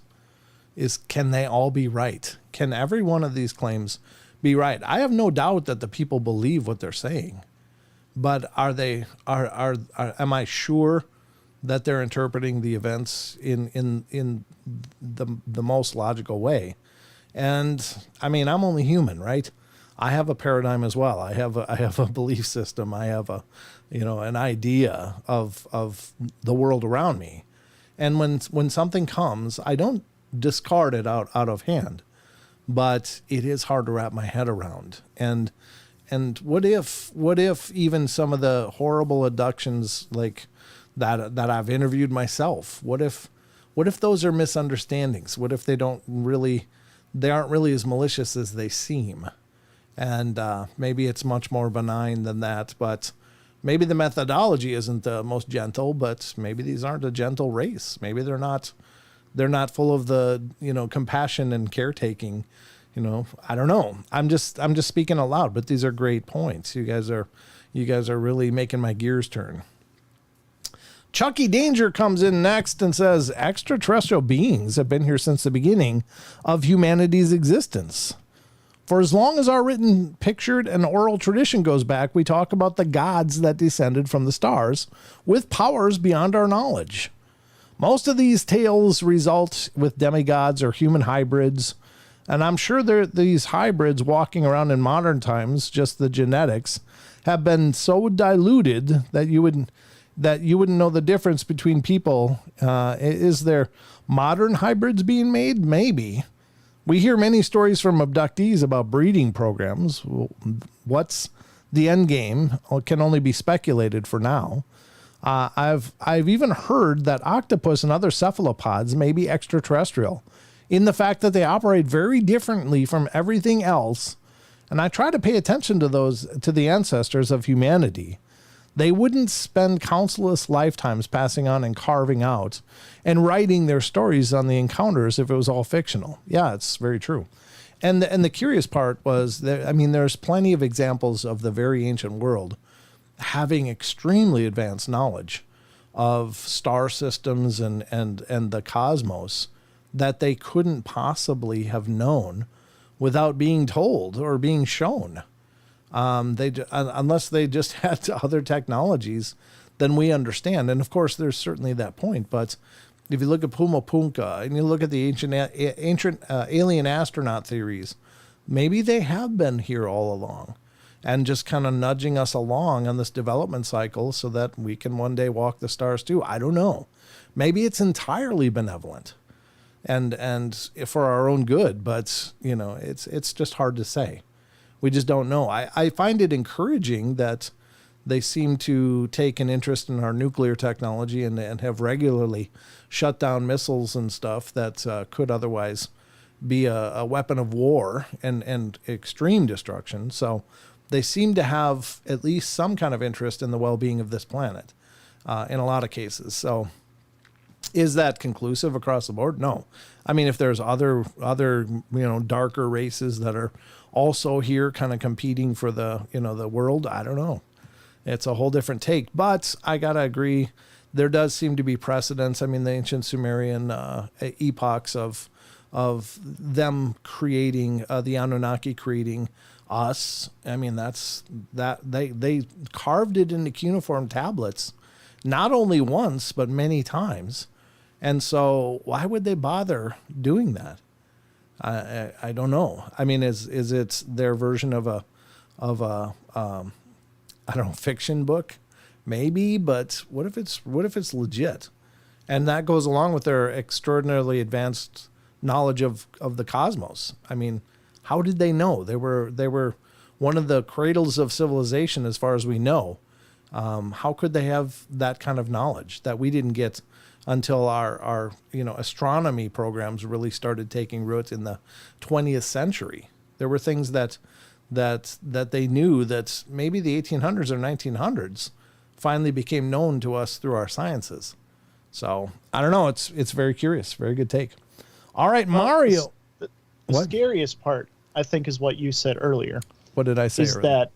can they all be right? Can every one of these claims be right? I have no doubt that the people believe what they're saying, but am I sure that they're interpreting the events in the most logical way? And I mean, I'm only human, right? I have a paradigm as well. I have a belief system. I have an idea of the world around me. And when something comes, I don't discard it out of hand, but it is hard to wrap my head around. And what if even some of the horrible abductions like that I've interviewed myself, what if those are misunderstandings? What if they aren't really as malicious as they seem? And maybe it's much more benign than that, but maybe the methodology isn't the most gentle, but maybe these aren't a gentle race. Maybe they're not full of the, compassion and caretaking, I don't know. I'm just speaking out loud, but these are great points. You guys are really making my gears turn. Chucky Danger comes in next and says, extraterrestrial beings have been here since the beginning of humanity's existence. For as long as our written, pictured, and oral tradition goes back, we talk about the gods that descended from the stars with powers beyond our knowledge. Most of these tales result with demigods or human hybrids, and I'm sure these hybrids walking around in modern times, just the genetics, have been so diluted that you wouldn't know the difference between people. Is there modern hybrids being made? Maybe. We hear many stories from abductees about breeding programs. What's the end game can only be speculated for now. I've even heard that octopus and other cephalopods may be extraterrestrial in the fact that they operate very differently from everything else. And I try to pay attention to the ancestors of humanity. They wouldn't spend countless lifetimes passing on and carving out and writing their stories on the encounters if it was all fictional. Yeah, it's very true. And the curious part was that, I mean, there's plenty of examples of the very ancient world having extremely advanced knowledge of star systems and the cosmos that they couldn't possibly have known without being told or being shown. Unless they just had other technologies than we understand. And of course, there's certainly that point. But if you look at Pumapunka and you look at the ancient alien astronaut theories, maybe they have been here all along and just kind of nudging us along on this development cycle so that we can one day walk the stars too. I don't know. Maybe it's entirely benevolent and for our own good, but you know, it's just hard to say. We just don't know. I find it encouraging that they seem to take an interest in our nuclear technology and have regularly shut down missiles and stuff that could otherwise be a weapon of war and extreme destruction. So they seem to have at least some kind of interest in the well-being of this planet in a lot of cases. So is that conclusive across the board? No. I mean, if there's other darker races that are also here kind of competing for the world, I don't know. It's a whole different take. But I got to agree, there does seem to be precedents. I mean, the ancient Sumerian epochs of them creating, the Anunnaki creating us. I mean, they carved it into cuneiform tablets, not only once, but many times. And so why would they bother doing that? I don't know. I mean, is it their version of a I don't know, fiction book? Maybe, but what if it's legit? And that goes along with their extraordinarily advanced knowledge of the cosmos. I mean, how did they know? They were one of the cradles of civilization as far as we know. How could they have that kind of knowledge that we didn't get until our astronomy programs really started taking root in the 20th century? There were things that they knew that maybe the 1800s or 1900s finally became known to us through our sciences. So I don't know. It's very curious. Very good take. All right, well, Mario. The scariest part, I think, is what you said earlier. What did I say earlier?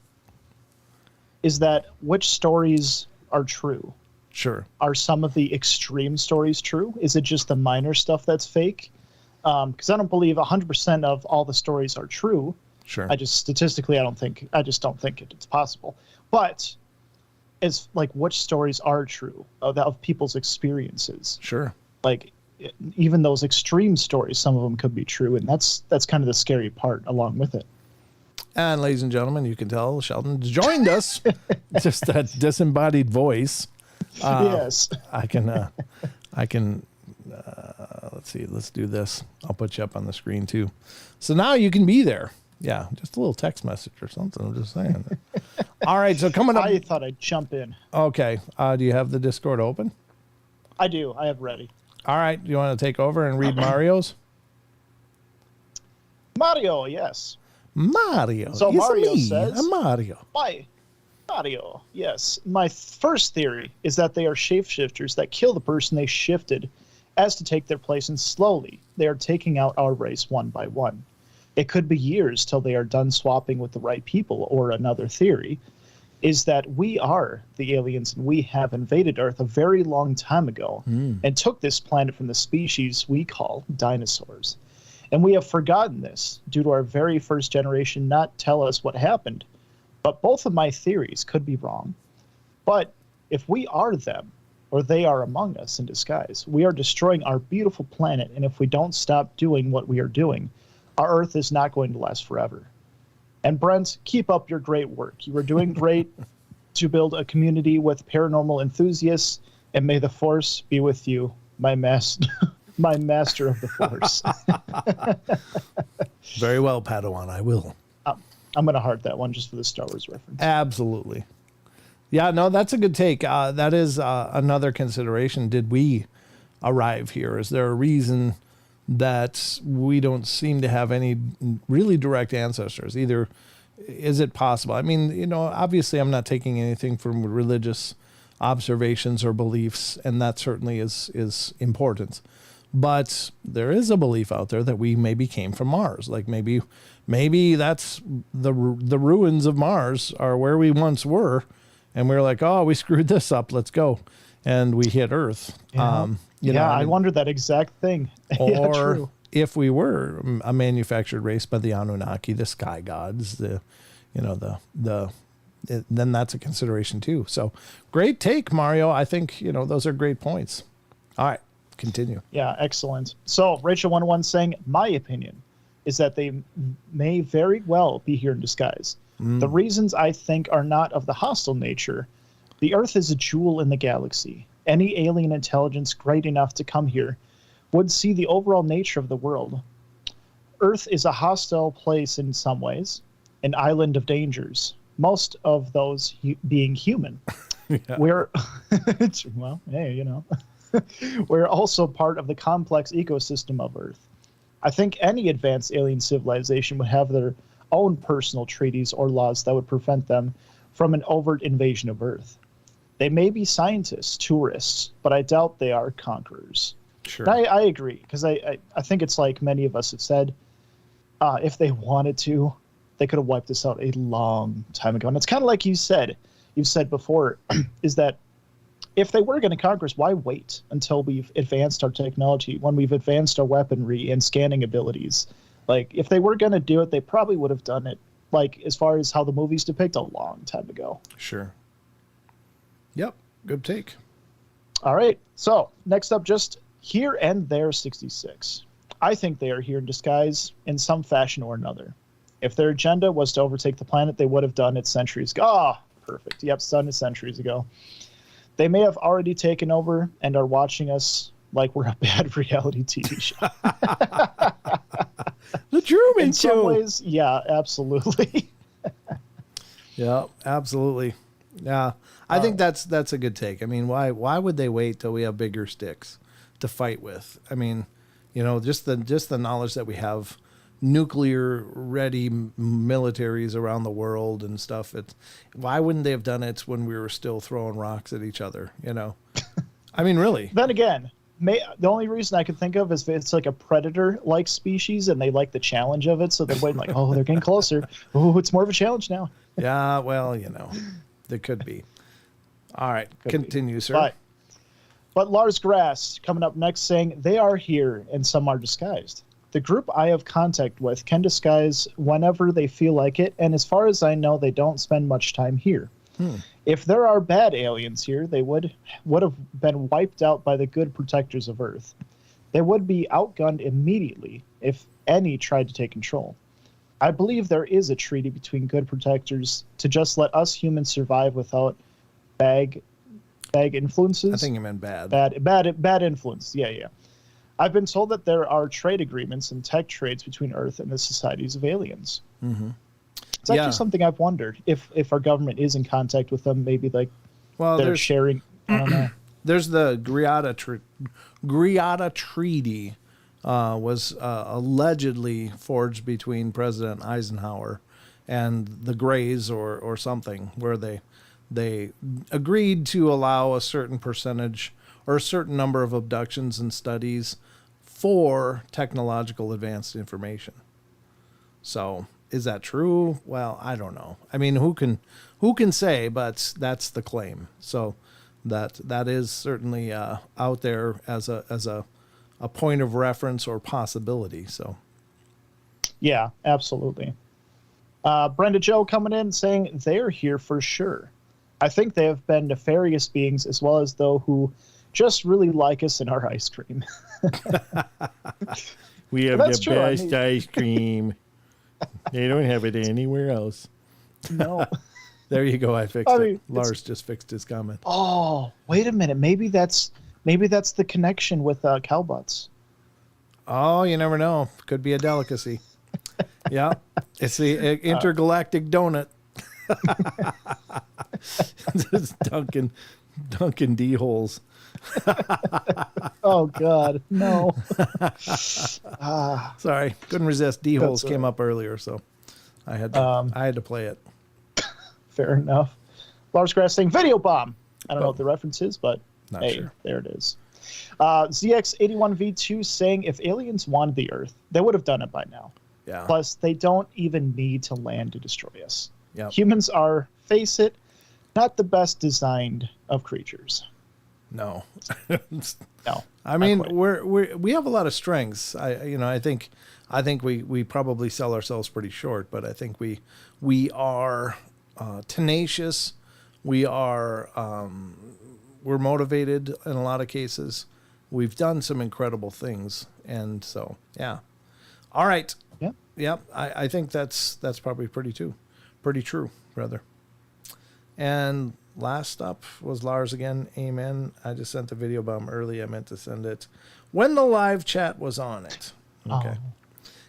Is that which stories are true? Sure. Are some of the extreme stories true? Is it just the minor stuff that's fake? Because I don't believe 100% of all the stories are true. Sure. I just don't think it's possible. But it's like, which stories are true of people's experiences? Sure. Like, even those extreme stories, some of them could be true, and that's kind of the scary part along with it. And ladies and gentlemen, you can tell Sheldon joined us. Just that disembodied voice. Yes. I can. Let's see. Let's do this. I'll put you up on the screen too. So now you can be there. Yeah, just a little text message or something. I'm just saying. All right. So coming up. I thought I'd jump in. Okay. Do you have the Discord open? I do. I have ready. All right. You want to take over and read Mario's? Mario, yes. Mario. So yes, Mario me. says, I'm Mario. Why? Mario, yes. My first theory is that they are shapeshifters that kill the person they shifted as to take their place, and slowly they are taking out our race one by one. It could be years till they are done swapping with the right people. Or another theory is that we are the aliens and we have invaded Earth a very long time ago and took this planet from the species we call dinosaurs. And we have forgotten this due to our very first generation not tell us what happened. But both of my theories could be wrong. But if we are them, or they are among us in disguise, we are destroying our beautiful planet. And if we don't stop doing what we are doing, our Earth is not going to last forever. And Brent, keep up your great work. You are doing great to build a community with paranormal enthusiasts. And may the Force be with you, my master of the Force. Very well, Padawan. I will. I'm going to heart that one just for the Star Wars reference. Absolutely. Yeah, no, that's a good take. That is another consideration. Did we arrive here? Is there a reason that we don't seem to have any really direct ancestors? Either is it possible? I mean, obviously I'm not taking anything from religious observations or beliefs, and that certainly is important. But there is a belief out there that we maybe came from Mars. Like maybe that's the ruins of Mars are where we once were. And we're like, oh, we screwed this up. Let's go. And we hit Earth. Yeah, I wondered that exact thing. Or yeah, true. if we were a manufactured race by the Anunnaki, the sky gods, then that's a consideration too. So great take, Mario. I think, those are great points. All right, continue. Yeah, excellent. So Rachel 101 saying, my opinion is that they may very well be here in disguise. The reasons I think are not of the hostile nature. The Earth is a jewel in the galaxy. Any alien intelligence great enough to come here would see the overall nature of the world. Earth is a hostile place in some ways, an island of dangers, most of those being human. Yeah. We're, well, hey, we're also part of the complex ecosystem of Earth. I think any advanced alien civilization would have their own personal treaties or laws that would prevent them from an overt invasion of Earth. They may be scientists, tourists, but I doubt they are conquerors. Sure. I agree, because I think it's like many of us have said, if they wanted to, they could have wiped us out a long time ago. And it's kind of like you've said before, is that if they were going to conquer us, why wait until we've advanced our technology, when we've advanced our weaponry and scanning abilities? Like, if they were going to do it, they probably would have done it, like, as far as how the movies depict, a long time ago. Sure. Yep. Good take. All right. So, next up, just Here and There 66. I think they are here in disguise in some fashion or another. If their agenda was to overtake the planet, they would have done it centuries ago. Ah, perfect. Yep, done it centuries ago. They may have already taken over and are watching us like we're a bad reality TV show. The Truman In Show. some ways, yeah, absolutely. Yeah, absolutely. Yeah, I think that's a good take. I mean, why would they wait till we have bigger sticks to fight with? I mean, just the knowledge that we have nuclear ready militaries around the world and stuff. Why wouldn't they have done it when we were still throwing rocks at each other? I mean, really. Then again, the only reason I could think of is it's like a predator-like species, and they like the challenge of it, so they're waiting like, oh, they're getting closer. Oh, it's more of a challenge now. Yeah, well, there could be. All right, continue, sir. But Lars Grass coming up next saying, they are here and some are disguised. The group I have contact with can disguise whenever they feel like it, and as far as I know, they don't spend much time here. If there are bad aliens here, they would have been wiped out by the good protectors of Earth. They would be outgunned immediately if any tried to take control. I believe there is a treaty between good protectors to just let us humans survive without bad influences. I think you meant bad. Bad influence. Yeah. I've been told that there are trade agreements and tech trades between Earth and the societies of aliens. Mm-hmm. It's actually something I've wondered if our government is in contact with them. Maybe they're sharing. I don't know. There's the Greada Treaty, was allegedly forged between President Eisenhower and the Greys or something, where they agreed to allow a certain percentage or a certain number of abductions and studies for technological advanced information. So is that true? Well, I don't know. I mean, who can say, but that's the claim. So that is certainly out there as a point of reference or possibility. So yeah, absolutely. Brenda Joe coming in saying they're here for sure. I think they have been nefarious beings as well as those who just really like us and our ice cream. We have the best ice cream. They don't have it anywhere else. No. There you go. I fixed it. Lars just fixed his comment. Oh, wait a minute. Maybe that's the connection with cow butts. Oh, you never know. Could be a delicacy. Yeah. It's the intergalactic donut. Just Duncan D holes. Oh God, no. Sorry, couldn't resist. D holes came up earlier, so I had to play it. Fair enough. Lars Grass saying video bomb. I don't know what the reference is, but Not sure. There it is. ZX81V2 saying if aliens wanted the Earth, they would have done it by now. Yeah. Plus, they don't even need to land to destroy us. Yep. Humans are, face it, not the best designed of creatures. No. No. I mean, we have a lot of strengths. I think we probably sell ourselves pretty short, but I think we are tenacious. We're motivated in a lot of cases. We've done some incredible things, and so yeah. All right. Yeah. Yep. I think that's probably pretty true, brother. And last up was Lars again. Amen. I just sent the video about him early. I meant to send it when the live chat was on it. Okay. Oh.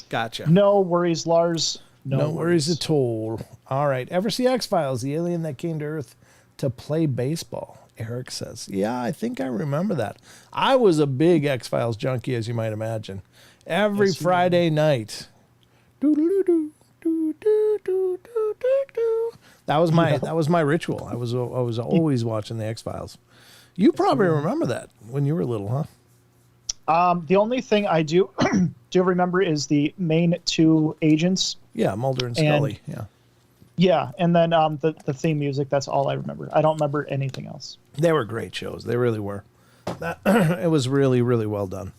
Gotcha. No worries, Lars. No worries at all. All right. Ever see X-Files, the alien that came to Earth to play baseball? Eric says. Yeah, I think I remember that. I was a big X-Files junkie, as you might imagine. Every Friday night. That was my ritual. I was always watching the X-Files. You probably remember that when you were little, huh? The only thing I do remember is the main two agents. Yeah, Mulder and Scully. Yeah. Yeah, and then the theme music. That's all I remember. I don't remember anything else. They were great shows. They really were. It was really, really well done.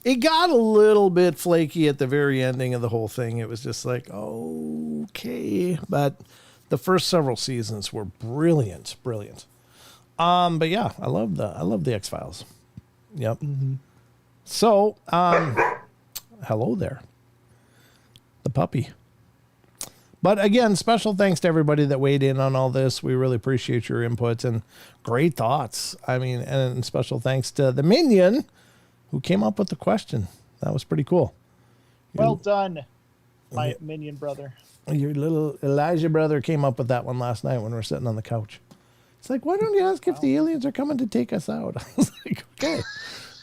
It got a little bit flaky at the very ending of the whole thing. It was just like, okay. But the first several seasons were brilliant. But yeah, I love the X-Files. Yep. Mm-hmm. So, hello there. The puppy. But again, special thanks to everybody that weighed in on all this. We really appreciate your input and great thoughts. I mean, and special thanks to the minion who came up with the question. That was pretty cool. Well done, my minion brother. Your little Elijah brother came up with that one last night when we were sitting on the couch. It's like, why don't you ask if the aliens are coming to take us out? I was like, okay,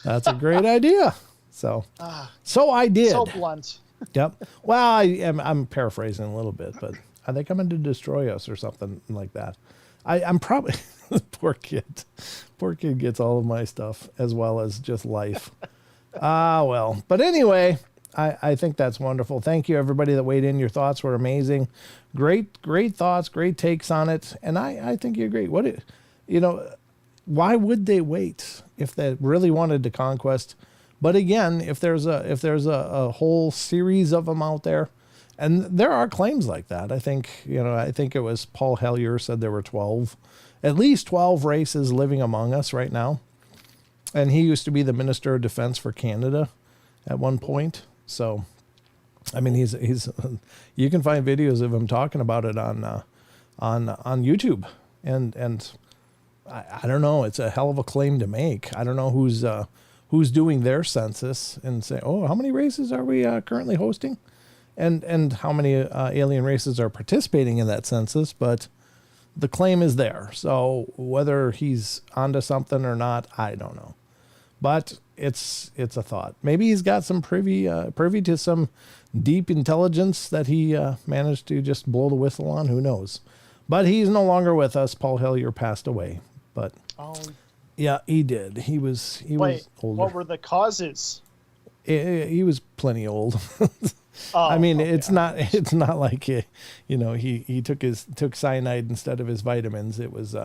that's a great idea. So I did. So blunt. Yep. Well, I'm paraphrasing a little bit, but are they coming to destroy us or something like that? I'm probably poor kid. Poor kid gets all of my stuff as well as just life. Well, but anyway, I think that's wonderful. Thank you, everybody that weighed in. Your thoughts were amazing. Great thoughts, great takes on it. And I think you're great. Why would they wait if they really wanted to conquest? But again, if there's a whole series of them out there, and there are claims like that. I think it was Paul Hellyer said there were at least 12 races living among us right now. And he used to be the Minister of Defense for Canada at one point. So, I mean, he's you can find videos of him talking about it on YouTube. And I don't know, it's a hell of a claim to make. I don't know who's doing their census and say, oh, how many races are we currently hosting? And how many alien races are participating in that census, but the claim is there. So whether he's onto something or not, I don't know. But it's a thought. Maybe he's got some privy to some deep intelligence that he managed to just blow the whistle on. Who knows? But he's no longer with us. Paul Hellyer passed away. But yeah, he did. He was older. What were the causes? He was plenty old. I mean, it's not like he took cyanide instead of his vitamins. It was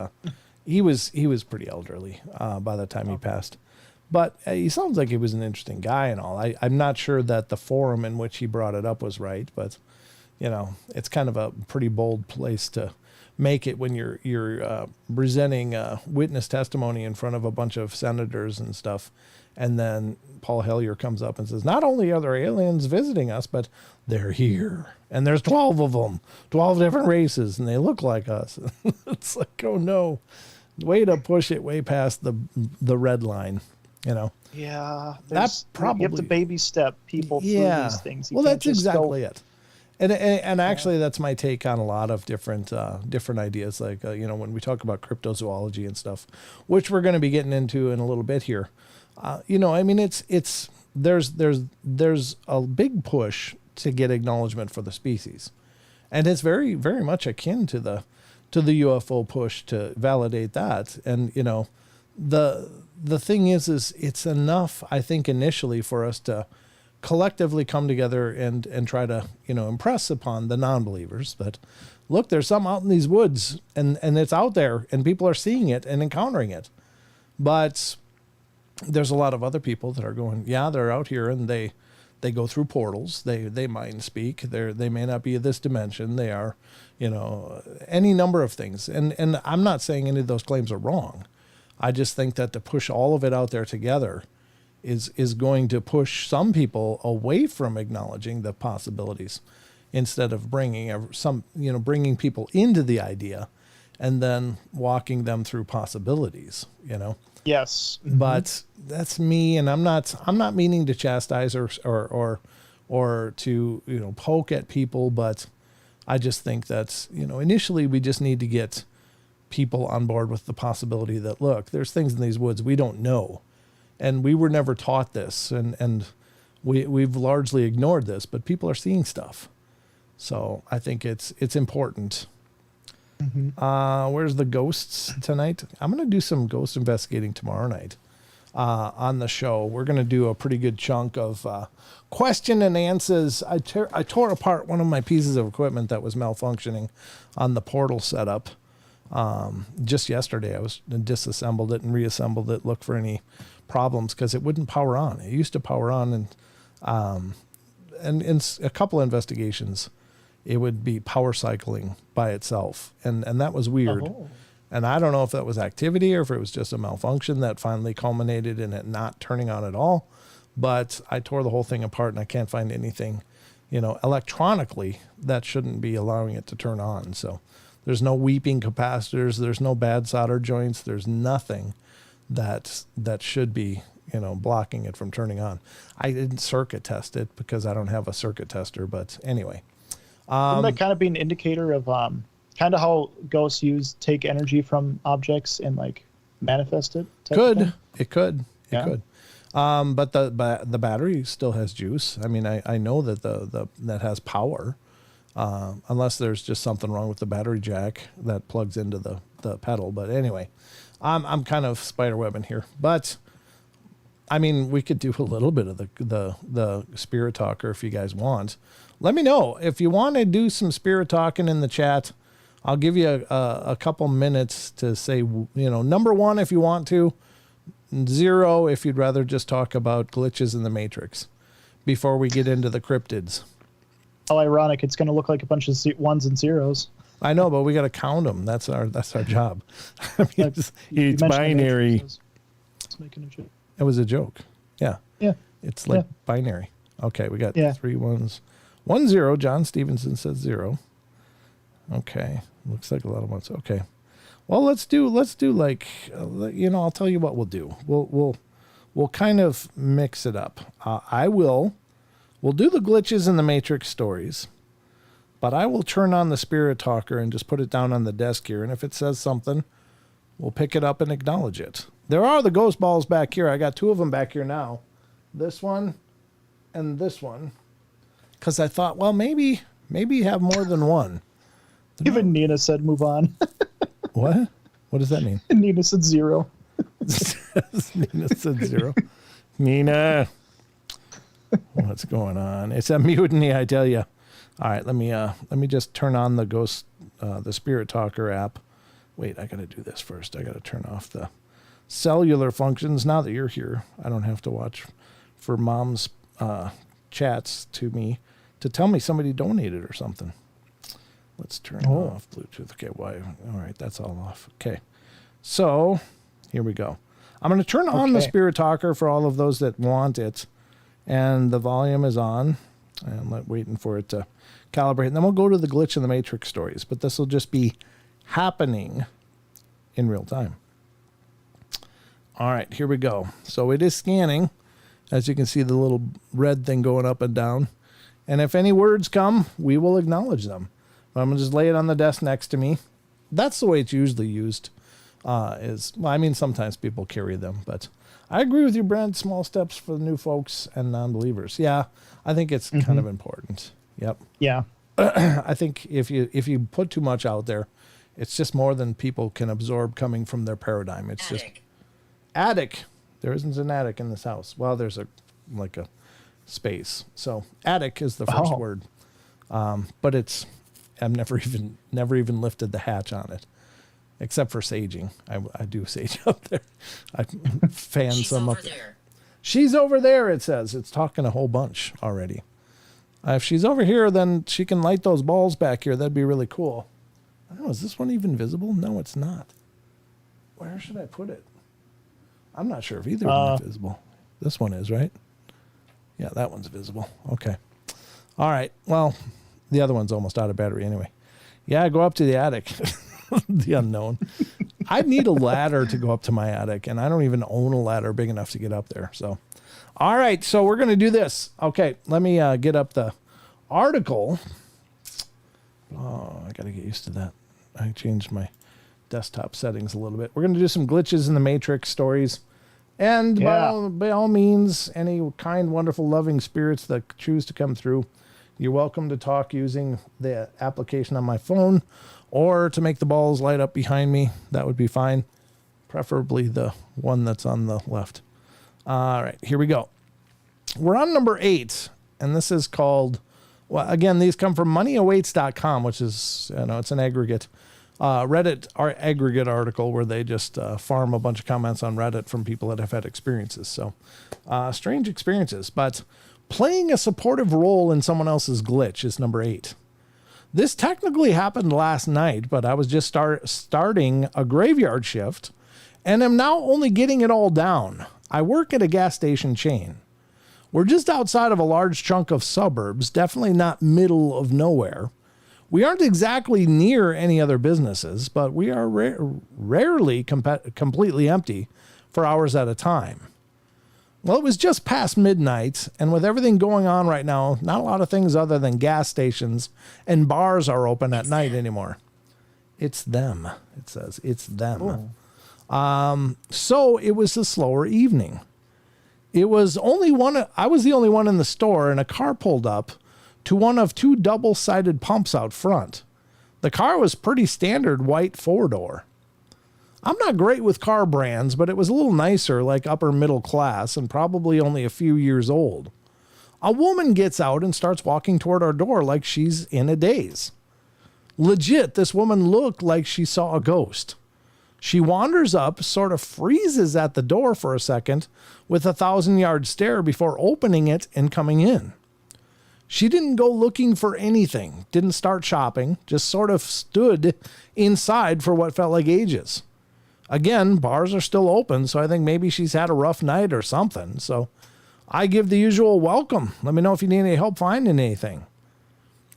he was pretty elderly by the time he passed. But he sounds like he was an interesting guy and all. I'm not sure that the forum in which he brought it up was right, but it's kind of a pretty bold place to make it when you're presenting witness testimony in front of a bunch of senators and stuff. And then Paul Hellyer comes up and says, not only are there aliens visiting us, but they're here. And there's 12 of them, 12 different races, and they look like us. It's like, oh no, way to push it way past the red line, Yeah. That probably, you have to baby step people through these things. Well, that's exactly it. And actually, that's my take on a lot of different ideas. Like, when we talk about cryptozoology and stuff, which we're going to be getting into in a little bit here. I mean, there's a big push to get acknowledgement for the species, and it's very, very much akin to the UFO push to validate that. And the thing is it's enough, I think, initially for us to collectively come together and try to, impress upon the non-believers that, look, there's something out in these woods and it's out there and people are seeing it and encountering it. But there's a lot of other people that are going, yeah, they're out here and they go through portals. They mind speak. They may not be of this dimension. They are, any number of things. And I'm not saying any of those claims are wrong. I just think that to push all of it out there together is going to push some people away from acknowledging the possibilities, instead of bringing people into the idea and then walking them through possibilities, Yes. Mm-hmm. But that's me, and I'm not meaning to chastise or to poke at people, but I just think that initially we just need to get people on board with the possibility that, look, there's things in these woods we don't know, and we were never taught this, and we've largely ignored this, but people are seeing stuff. So I think it's important. Mm-hmm. Where's the ghosts tonight? I'm going to do some ghost investigating tomorrow night on the show. We're going to do a pretty good chunk of question and answers. I tore apart one of my pieces of equipment that was malfunctioning on the portal setup. Just yesterday, I was disassembled it and reassembled it, looked for any problems because it wouldn't power on. It used to power on, and in a couple of investigations, it would be power cycling by itself. And that was weird. Oh. And I don't know if that was activity or if it was just a malfunction that finally culminated in it not turning on at all. But I tore the whole thing apart and I can't find anything, electronically that shouldn't be allowing it to turn on. So there's no weeping capacitors. There's no bad solder joints. There's nothing that should be, blocking it from turning on. I didn't circuit test it because I don't have a circuit tester. But anyway. Wouldn't that kind of be an indicator of kind of how ghosts take energy from objects and manifest it? It could. But the battery still has juice. I mean, I know that that has power, unless there's just something wrong with the battery jack that plugs into the pedal. But anyway, I'm kind of spiderwebbing here. But I mean, we could do a little bit of the spirit talker if you guys want. Let me know if you want to do some spirit talking in the chat. I'll give you a couple minutes to say, number 1 if you want to, 0 if you'd rather just talk about glitches in the Matrix before we get into the cryptids. How ironic! It's going to look like a bunch of ones and zeros. I know, but we got to count them. That's our job. I mean, it's binary. It's making a joke. It was a joke. Yeah. Yeah. It's like binary. Okay, we got 3 ones. 1 0. John Stevenson says 0. Okay, looks like a lot of ones. Okay, well let's do I'll tell you what we'll do. We'll kind of mix it up. We'll do the glitches in the Matrix stories, but I will turn on the spirit talker and just put it down on the desk here. And if it says something, we'll pick it up and acknowledge it. There are the ghost balls back here. I got 2 of them back here now. This one and this one. Because I thought, well, maybe you have more than one. Even Nina said move on. What? What does that mean? Nina said 0. Nina said 0. Nina. What's going on? It's a mutiny, I tell you. All right, let me just turn on the the Spirit Talker app. Wait, I got to do this first. I got to turn off the cellular functions. Now that you're here, I don't have to watch for Mom's chats to me to tell me somebody donated or something. Let's turn off Bluetooth. Okay, why? All right, that's all off. Okay, so here we go. I'm going to turn on the Spirit Talker for all of those that want it, and the volume is on. I'm waiting for it to calibrate, and then we'll go to the glitch in the Matrix stories. But this will just be happening in real time. All right, here we go. So it is scanning. As you can see, the little red thing going up and down. And if any words come, we will acknowledge them. But I'm going to just lay it on the desk next to me. That's the way it's usually used. Sometimes people carry them. But I agree with you, Brent. Small steps for the new folks and non-believers. Yeah, I think it's kind of important. Yep. Yeah. I think if you put too much out there, it's just more than people can absorb coming from their paradigm. It's just attic. There isn't an attic in this house. Well, there's a space. So attic is the first word. But I've never even lifted the hatch on it, except for saging. I do sage up there. I fan some up there. She's over there, it says. It's talking a whole bunch already. If she's over here, then she can light those balls back here. That'd be really cool. I don't know, is this one even visible? No, it's not. Where should I put it? I'm not sure if either of them are visible. This one is, right? Yeah, that one's visible. Okay. All right. Well, the other one's almost out of battery anyway. Yeah, go up to the attic. The unknown. I need a ladder to go up to my attic, and I don't even own a ladder big enough to get up there. So, all right. So we're going to do this. Okay. Let me get up the article. Oh, I got to get used to that. I changed my desktop settings a little bit. We're going to do some glitches in the Matrix stories. And by all means, any kind, wonderful, loving spirits that choose to come through, you're welcome to talk using the application on my phone or to make the balls light up behind me. That would be fine. Preferably the one that's on the left. All right, here we go. We're on number 8, and this is called, well, again, these come from moneyawaits.com, which is, it's an aggregate Reddit aggregate article where they just farm a bunch of comments on Reddit from people that have had experiences. So strange experiences, but playing a supportive role in someone else's glitch is number 8. This technically happened last night, but I was just starting a graveyard shift and am now only getting it all down. I work at a gas station chain. We're just outside of a large chunk of suburbs, definitely not middle of nowhere. We aren't exactly near any other businesses, but we are rarely completely empty for hours at a time. Well, it was just past midnight, and with everything going on right now, not a lot of things other than gas stations and bars are open at night anymore. It's them, it says. It's them. So it was a slower evening. It was I was the only one in the store, and a car pulled up to one of 2 double-sided pumps out front. The car was pretty standard white 4-door. I'm not great with car brands, but it was a little nicer, like upper middle class, and probably only a few years old. A woman gets out and starts walking toward our door like she's in a daze. Legit, this woman looked like she saw a ghost. She wanders up, sort of freezes at the door for a second with a 1,000-yard stare before opening it and coming in. She didn't go looking for anything, didn't start shopping, just sort of stood inside for what felt like ages. Again, bars are still open, so I think maybe she's had a rough night or something. So I give the usual welcome. Let me know if you need any help finding anything.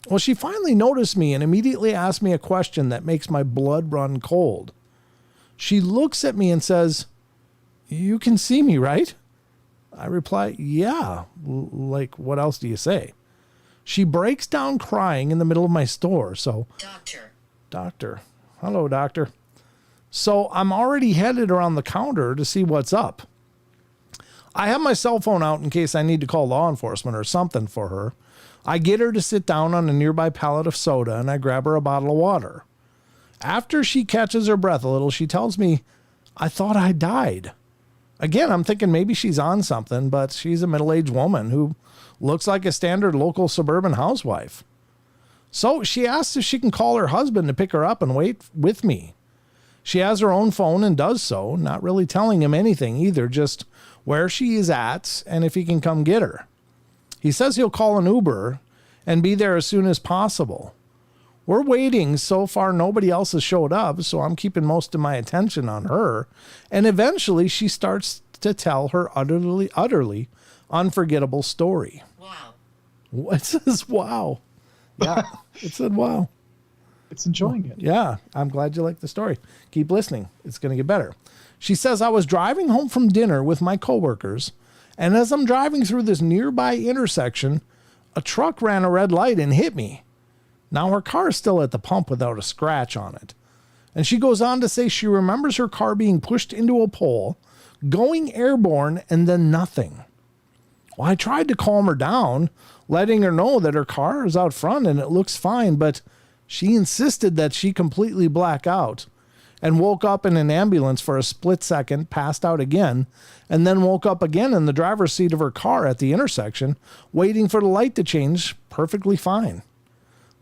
Well, she finally noticed me and immediately asked me a question that makes my blood run cold. She looks at me and says, "You can see me, right?" I reply, "Yeah. Like, what else do you say?" She breaks down crying in the middle of my store. So, Doctor. Hello, doctor. So I'm already headed around the counter to see what's up. I have my cell phone out in case I need to call law enforcement or something for her. I get her to sit down on a nearby pallet of soda, and I grab her a bottle of water. After she catches her breath a little, she tells me, "I thought I died." Again, I'm thinking maybe she's on something, but she's a middle-aged woman who looks like a standard local suburban housewife. So she asks if she can call her husband to pick her up and wait with me. She has her own phone and does so, not really telling him anything either, just where she is at and if he can come get her. He says he'll call an Uber and be there as soon as possible. We're waiting. So far, nobody else has showed up, so I'm keeping most of my attention on her. And eventually, she starts to tell her utterly unforgettable story. Wow. It says, wow. Yeah, it said, wow. It's enjoying it. Yeah, I'm glad you like the story. Keep listening. It's going to get better. She says, "I was driving home from dinner with my coworkers, and as I'm driving through this nearby intersection, a truck ran a red light and hit me. Now her car is still at the pump without a scratch on it." And she goes on to say she remembers her car being pushed into a pole, going airborne, and then nothing. Well, I tried to calm her down, letting her know that her car is out front and it looks fine, but she insisted that she completely black out. and woke up in an ambulance for a split second, passed out again, and then woke up again in the driver's seat of her car at the intersection, waiting for the light to change, perfectly fine.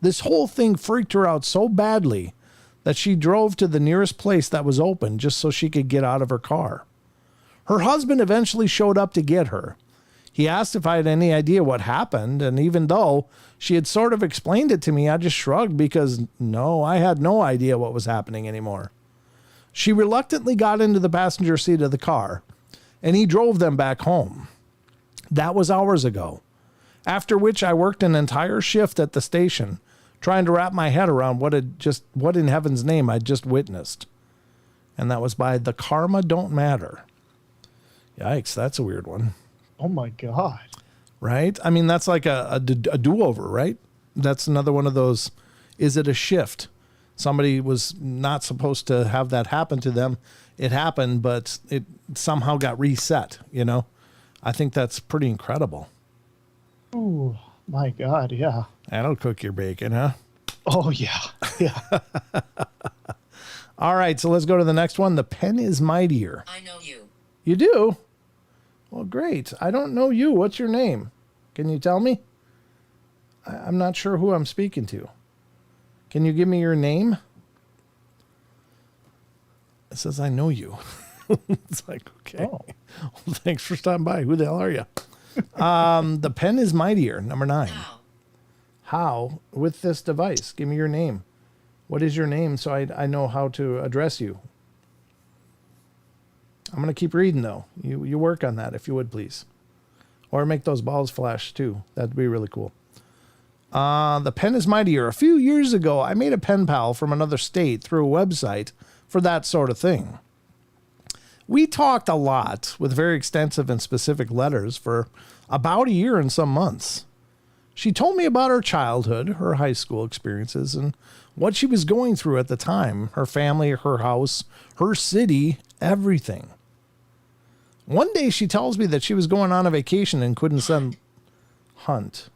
This whole thing freaked her out so badly that she drove to the nearest place that was open just so she could get out of her car. Her husband eventually showed up to get her. He asked if I had any idea what happened, and even though she had sort of explained it to me, I just shrugged because no, I had no idea what was happening anymore. She reluctantly got into the passenger seat of the car, and he drove them back home. That was hours ago, after which I worked an entire shift at the station trying to wrap my head around what in heaven's name I'd just witnessed. And that was by The Karma Don't Matter. Yikes, that's a weird one. Oh my God. Right? I mean, that's like a do-over, right? That's another one of those, is it a shift? Somebody was not supposed to have that happen to them. It happened, but it somehow got reset, you know? I think that's pretty incredible. Oh my God, yeah. That'll cook your bacon, huh? Oh yeah, yeah. All right, so let's go to the next one. The pen is mightier. I know you. You do? Well, great. I don't know you. What's your name? Can you tell me? I'm not sure who I'm speaking to. Can you give me your name? It says, I know you. It's like, okay. Oh. Well, thanks for stopping by. Who the hell are you? The pen is mightier. Number 9. How? How? With this device. Give me your name. What is your name so I know how to address you? I'm going to keep reading, though. You work on that, if you would, please. Or make those balls flash, too. That'd be really cool. The pen is mightier. A few years ago, I made a pen pal from another state through a website for that sort of thing. We talked a lot with very extensive and specific letters for about a year and some months. She told me about her childhood, her high school experiences, and what she was going through at the time, her family, her house, her city, everything. One day she tells me that she was going on a vacation and couldn't send... Hunt.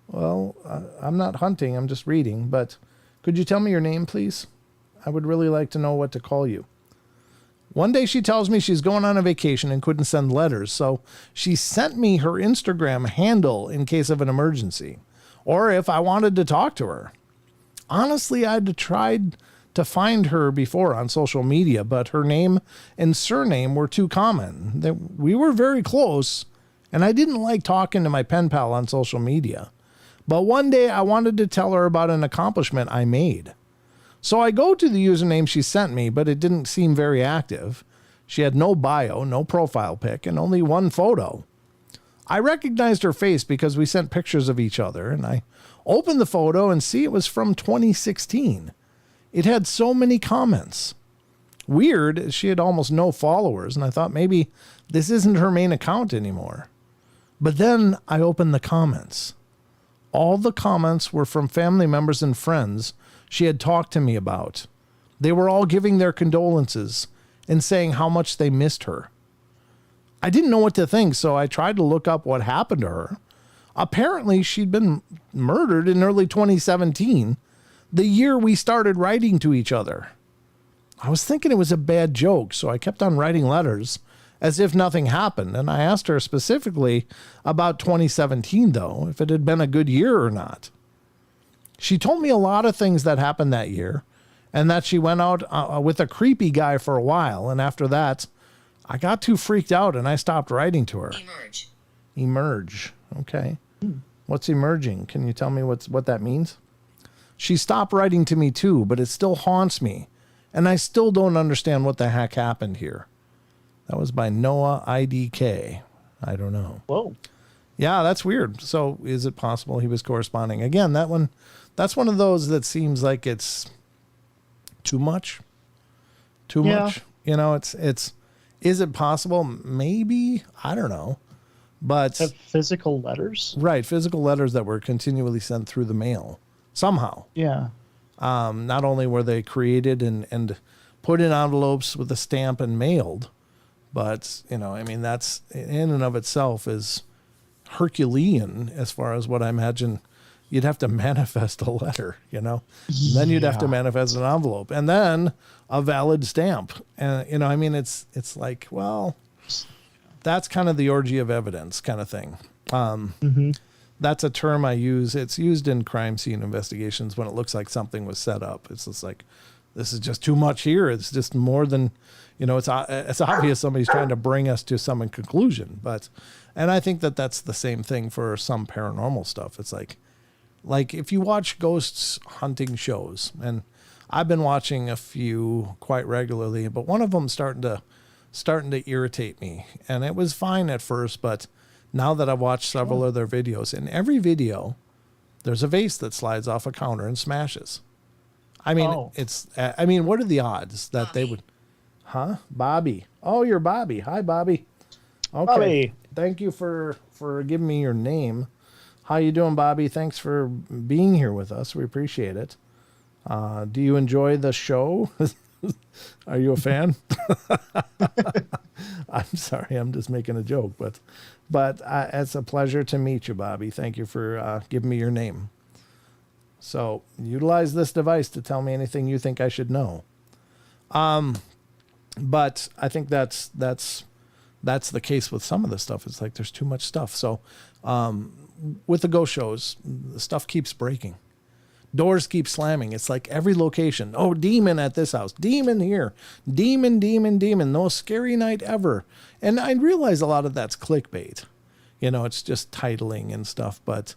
Well, I'm not hunting, I'm just reading, but could you tell me your name, please? I would really like to know what to call you. One day she tells me she's going on a vacation and couldn't send letters, so she sent me her Instagram handle in case of an emergency, or if I wanted to talk to her. Honestly, I'd tried to find her before on social media, but her name and surname were too common. We were very close, and I didn't like talking to my pen pal on social media. But one day I wanted to tell her about an accomplishment I made. So I go to the username she sent me, but it didn't seem very active. She had no bio, no profile pic, and only one photo. I recognized her face because we sent pictures of each other, and I opened the photo and see it was from 2016. It had so many comments. Weird, she had almost no followers, and I thought maybe this isn't her main account anymore. But then I opened the comments. All the comments were from family members and friends she had talked to me about. They were all giving their condolences and saying how much they missed her. I didn't know what to think, so I tried to look up what happened to her. Apparently, she'd been murdered in early 2017, the year we started writing to each other. I was thinking it was a bad joke, so I kept on writing letters as if nothing happened, and I asked her specifically about 2017, though, if it had been a good year or not. She told me a lot of things that happened that year, and that she went out with a creepy guy for a while, and after that, I got too freaked out and I stopped writing to her. Emerge. Okay. What's emerging? Can you tell me what that means? She stopped writing to me too, but it still haunts me, and I still don't understand what the heck happened here. That was by Noah IDK. I don't know. Whoa. Yeah, that's weird. So is it possible he was corresponding? Again, that's one of those that seems like it's too much. Too much. You know, it's is it possible? Maybe. I don't know. But have physical letters? Right, physical letters that were continually sent through the mail. Somehow. Yeah. Not only were they created and put in envelopes with a stamp and mailed, but, you know, I mean, that's in and of itself is Herculean as far as what I imagine you'd have to manifest a letter, And then you'd have to manifest an envelope and then a valid stamp. And, it's like, well, that's kind of the orgy of evidence kind of thing. That's a term I use. It's used in crime scene investigations when it looks like something was set up. It's just like, this is just too much here. It's just more than, it's obvious somebody's trying to bring us to some conclusion. And I think that's the same thing for some paranormal stuff. It's like if you watch ghosts hunting shows, and I've been watching a few quite regularly, but one of them starting to irritate me. And it was fine at first, but now that I've watched several of their videos, in every video, there's a vase that slides off a counter and smashes. I mean, what are the odds that they would, Bobby. Oh, you're Bobby. Hi, Bobby. Okay. Bobby. Thank you for giving me your name. How you doing, Bobby? Thanks for being here with us. We appreciate it. Do you enjoy the show? Are you a fan? I'm sorry, I'm just making a joke, but it's a pleasure to meet you, Bobby. Thank you for giving me your name. So utilize this device to tell me anything you think I should know. But I think that's the case with some of the stuff. It's like there's too much stuff. So with the ghost shows, the stuff keeps breaking. Doors keep slamming. It's like every location. Oh, demon at this house. Demon here. Demon, demon, demon. The most scary night ever. And I realize a lot of that's clickbait. It's just titling and stuff. But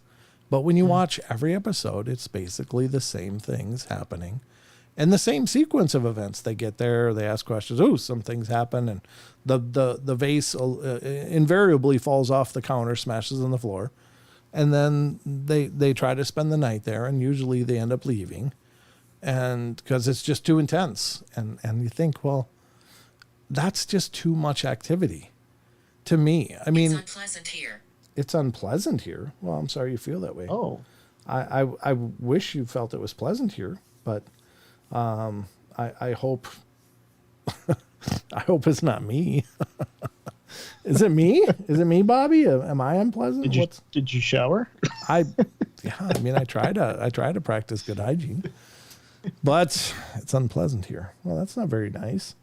when you watch every episode, it's basically the same things happening. And the same sequence of events. They get there, they ask questions. Oh, some things happen. And the vase invariably falls off the counter, smashes on the floor. And then they try to spend the night there, and usually they end up leaving, and because it's just too intense. And you think, well, that's just too much activity to me. I mean, it's unpleasant here. It's unpleasant here. Well, I'm sorry you feel that way. Oh, I wish you felt it was pleasant here, but I hope I hope it's not me. Is it me? Is it me, Bobby? Am I unpleasant? Did you shower? I try to practice good hygiene, but it's unpleasant here. Well, that's not very nice.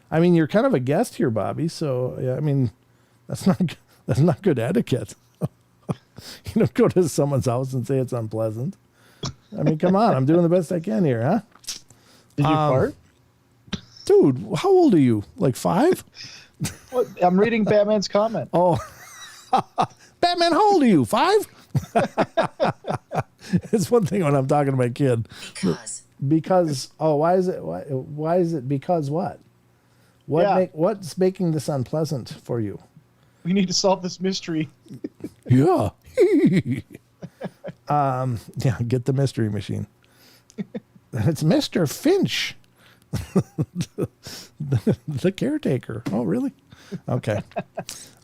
I mean, you're kind of a guest here, Bobby. So yeah, I mean, that's not good etiquette. You don't go to someone's house and say it's unpleasant. I mean, come on, I'm doing the best I can here, huh? Did you fart? Dude, how old are you? Like 5? What? I'm reading Batman's comment. Oh, Batman, how old are you? 5? It's one thing when I'm talking to my kid. Because why is it because what? What's making this unpleasant for you? We need to solve this mystery. Yeah. Yeah, get the mystery machine. It's Mr. Finch. the caretaker. Oh, really? Okay.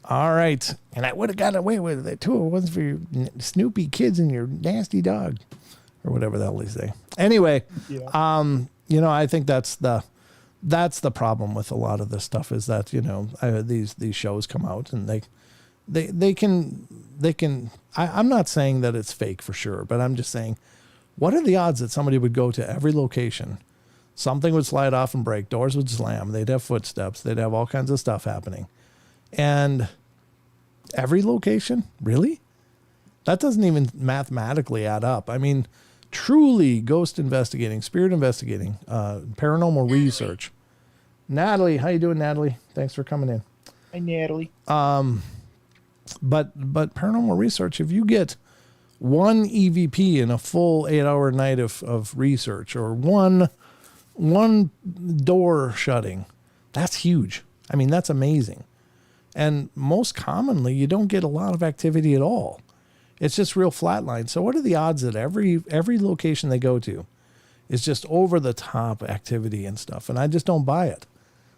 All right. And I would have got away with it too. It wasn't for your Snoopy kids and your nasty dog or whatever the hell they say. Anyway, yeah. I think that's the problem with a lot of this stuff is that, these shows come out and they can, I'm not saying that it's fake for sure, but I'm just saying, what are the odds that somebody would go to every location, something would slide off and break, doors would slam, they'd have footsteps, they'd have all kinds of stuff happening. And every location, really? That doesn't even mathematically add up. I mean, truly ghost investigating, spirit investigating, paranormal research. Natalie, how you doing, Natalie? Thanks for coming in. Hi, Natalie. But paranormal research, if you get one EVP in a full 8-hour night of research or one door shutting, that's huge. I mean, that's amazing. And most commonly, you don't get a lot of activity at all. It's just real flatline. So what are the odds that every location they go to is just over the top activity and stuff? And I just don't buy it.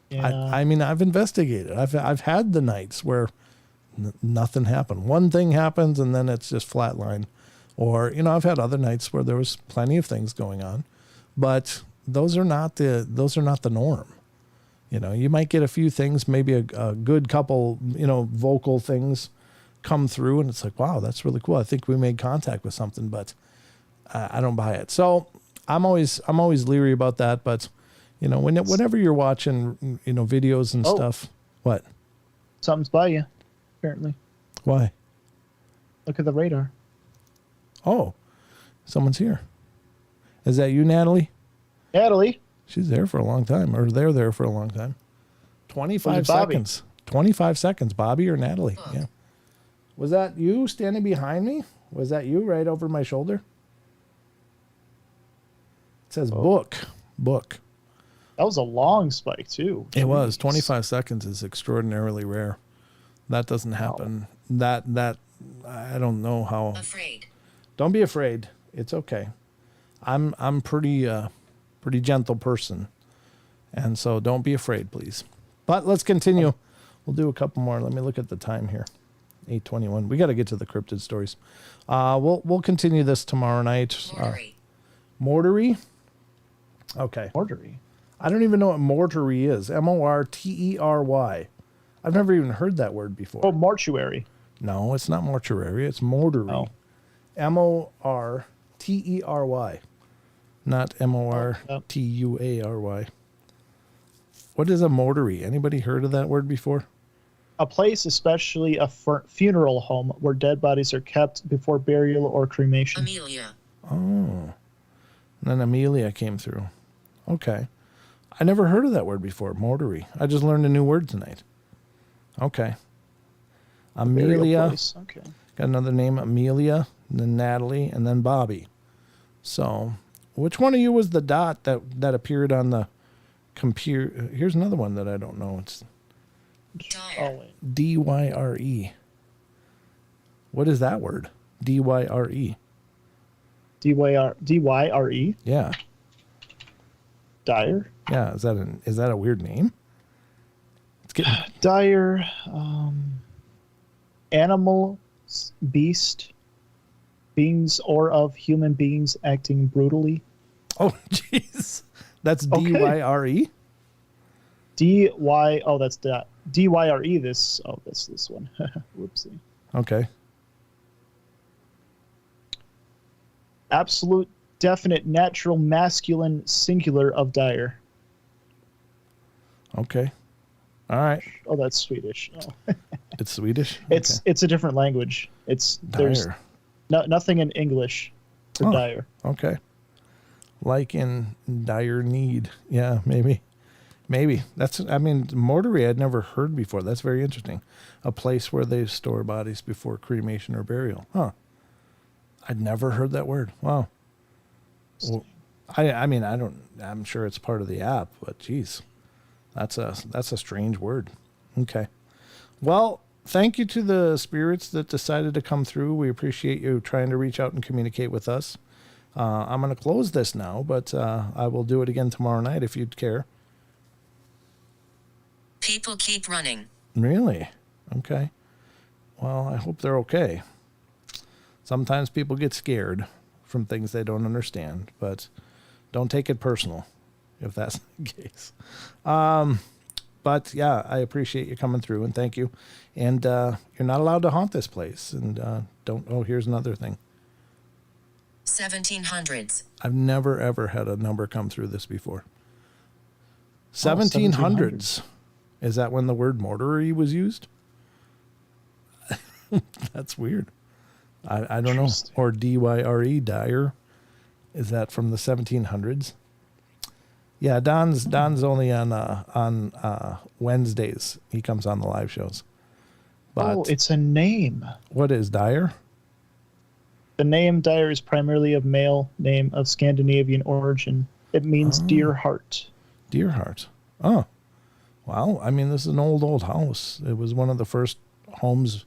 Yeah. I mean, I've investigated. I've had the nights where nothing happened. One thing happens and then it's just flatline. Or, I've had other nights where there was plenty of things going on, but those are not the norm. You might get a few things, maybe a good couple, vocal things come through and it's like, wow, that's really cool. I think we made contact with something, but I don't buy it. So I'm always leery about that. But whenever you're watching videos and stuff, what? Something's by you, apparently. Why? Look at the radar. Oh, someone's here. Is that you, Natalie? Natalie. She's there for a long time, or they're there for a long time. 25 seconds. 25 seconds, Bobby or Natalie. Yeah. Was that you standing behind me? Was that you right over my shoulder? It says book. Book. That was a long spike, too. It was. 25 seconds is extraordinarily rare. That doesn't happen. Wow. That I don't know how. Afraid. Don't be afraid. It's okay. I'm pretty gentle person. And so don't be afraid, please. But let's continue. We'll do a couple more. Let me look at the time here. 8:21. We got to get to the cryptid stories. We'll continue this tomorrow night. Mortuary. Mortuary? Okay. Mortuary. I don't even know what mortuary is. Mortery. I've never even heard that word before. Oh, mortuary. No, it's not mortuary. It's mortuary. Oh. Mortery. Not Mortuary. What is a mortuary? Anybody heard of that word before? A place, especially a funeral home, where dead bodies are kept before burial or cremation. Amelia. Oh. And then Amelia came through. Okay. I never heard of that word before, mortuary. I just learned a new word tonight. Okay. Amelia. Okay. Got another name, Amelia, and then Natalie, and then Bobby. So, which one of you was the dot that appeared on the computer? Here's another one that I don't know. It's Dire. D-Y-R-E. What is that word? D-Y-R-E. D-Y-R-E? Yeah. Dire? Yeah. Is that a weird name? It's getting Dire. Animal, beast, beings or of human beings acting brutally. Oh, jeez. That's Okay. D-Y-R-E? D-Y, oh, that's that. D-Y-R-E, that's this one. Whoopsie. Okay. Absolute, definite, natural, masculine, singular of dire. Okay. All right. Oh, that's Swedish. Oh. It's Swedish? It's a different language. There's Dire. nothing in English for dire. Okay. Like in dire need. Yeah, maybe. Mortuary I'd never heard before. That's very interesting. A place where they store bodies before cremation or burial. Huh. I'd never heard that word. Wow. Well, I'm sure it's part of the app, but geez. That's a strange word. Okay. Well, thank you to the spirits that decided to come through. We appreciate you trying to reach out and communicate with us. I'm going to close this now, but I will do it again tomorrow night if you'd care. People keep running. Really? Okay. Well, I hope they're okay. Sometimes people get scared from things they don't understand, but don't take it personal if that's the case. But yeah, I appreciate you coming through and thank you. And you're not allowed to haunt this place. And here's another thing. 1700s. I've never, ever had a number come through this before. 1700s. Is that when the word mortuary was used? That's weird. I don't know. Or D-Y-R-E, dire. Is that from the 1700s? Yeah, Don's only on Wednesdays. He comes on the live shows. But it's a name. What is dire? The name dire is primarily a male name of Scandinavian origin. It means dear heart. Dear heart. Oh. Well, this is an old house. It was one of the first homes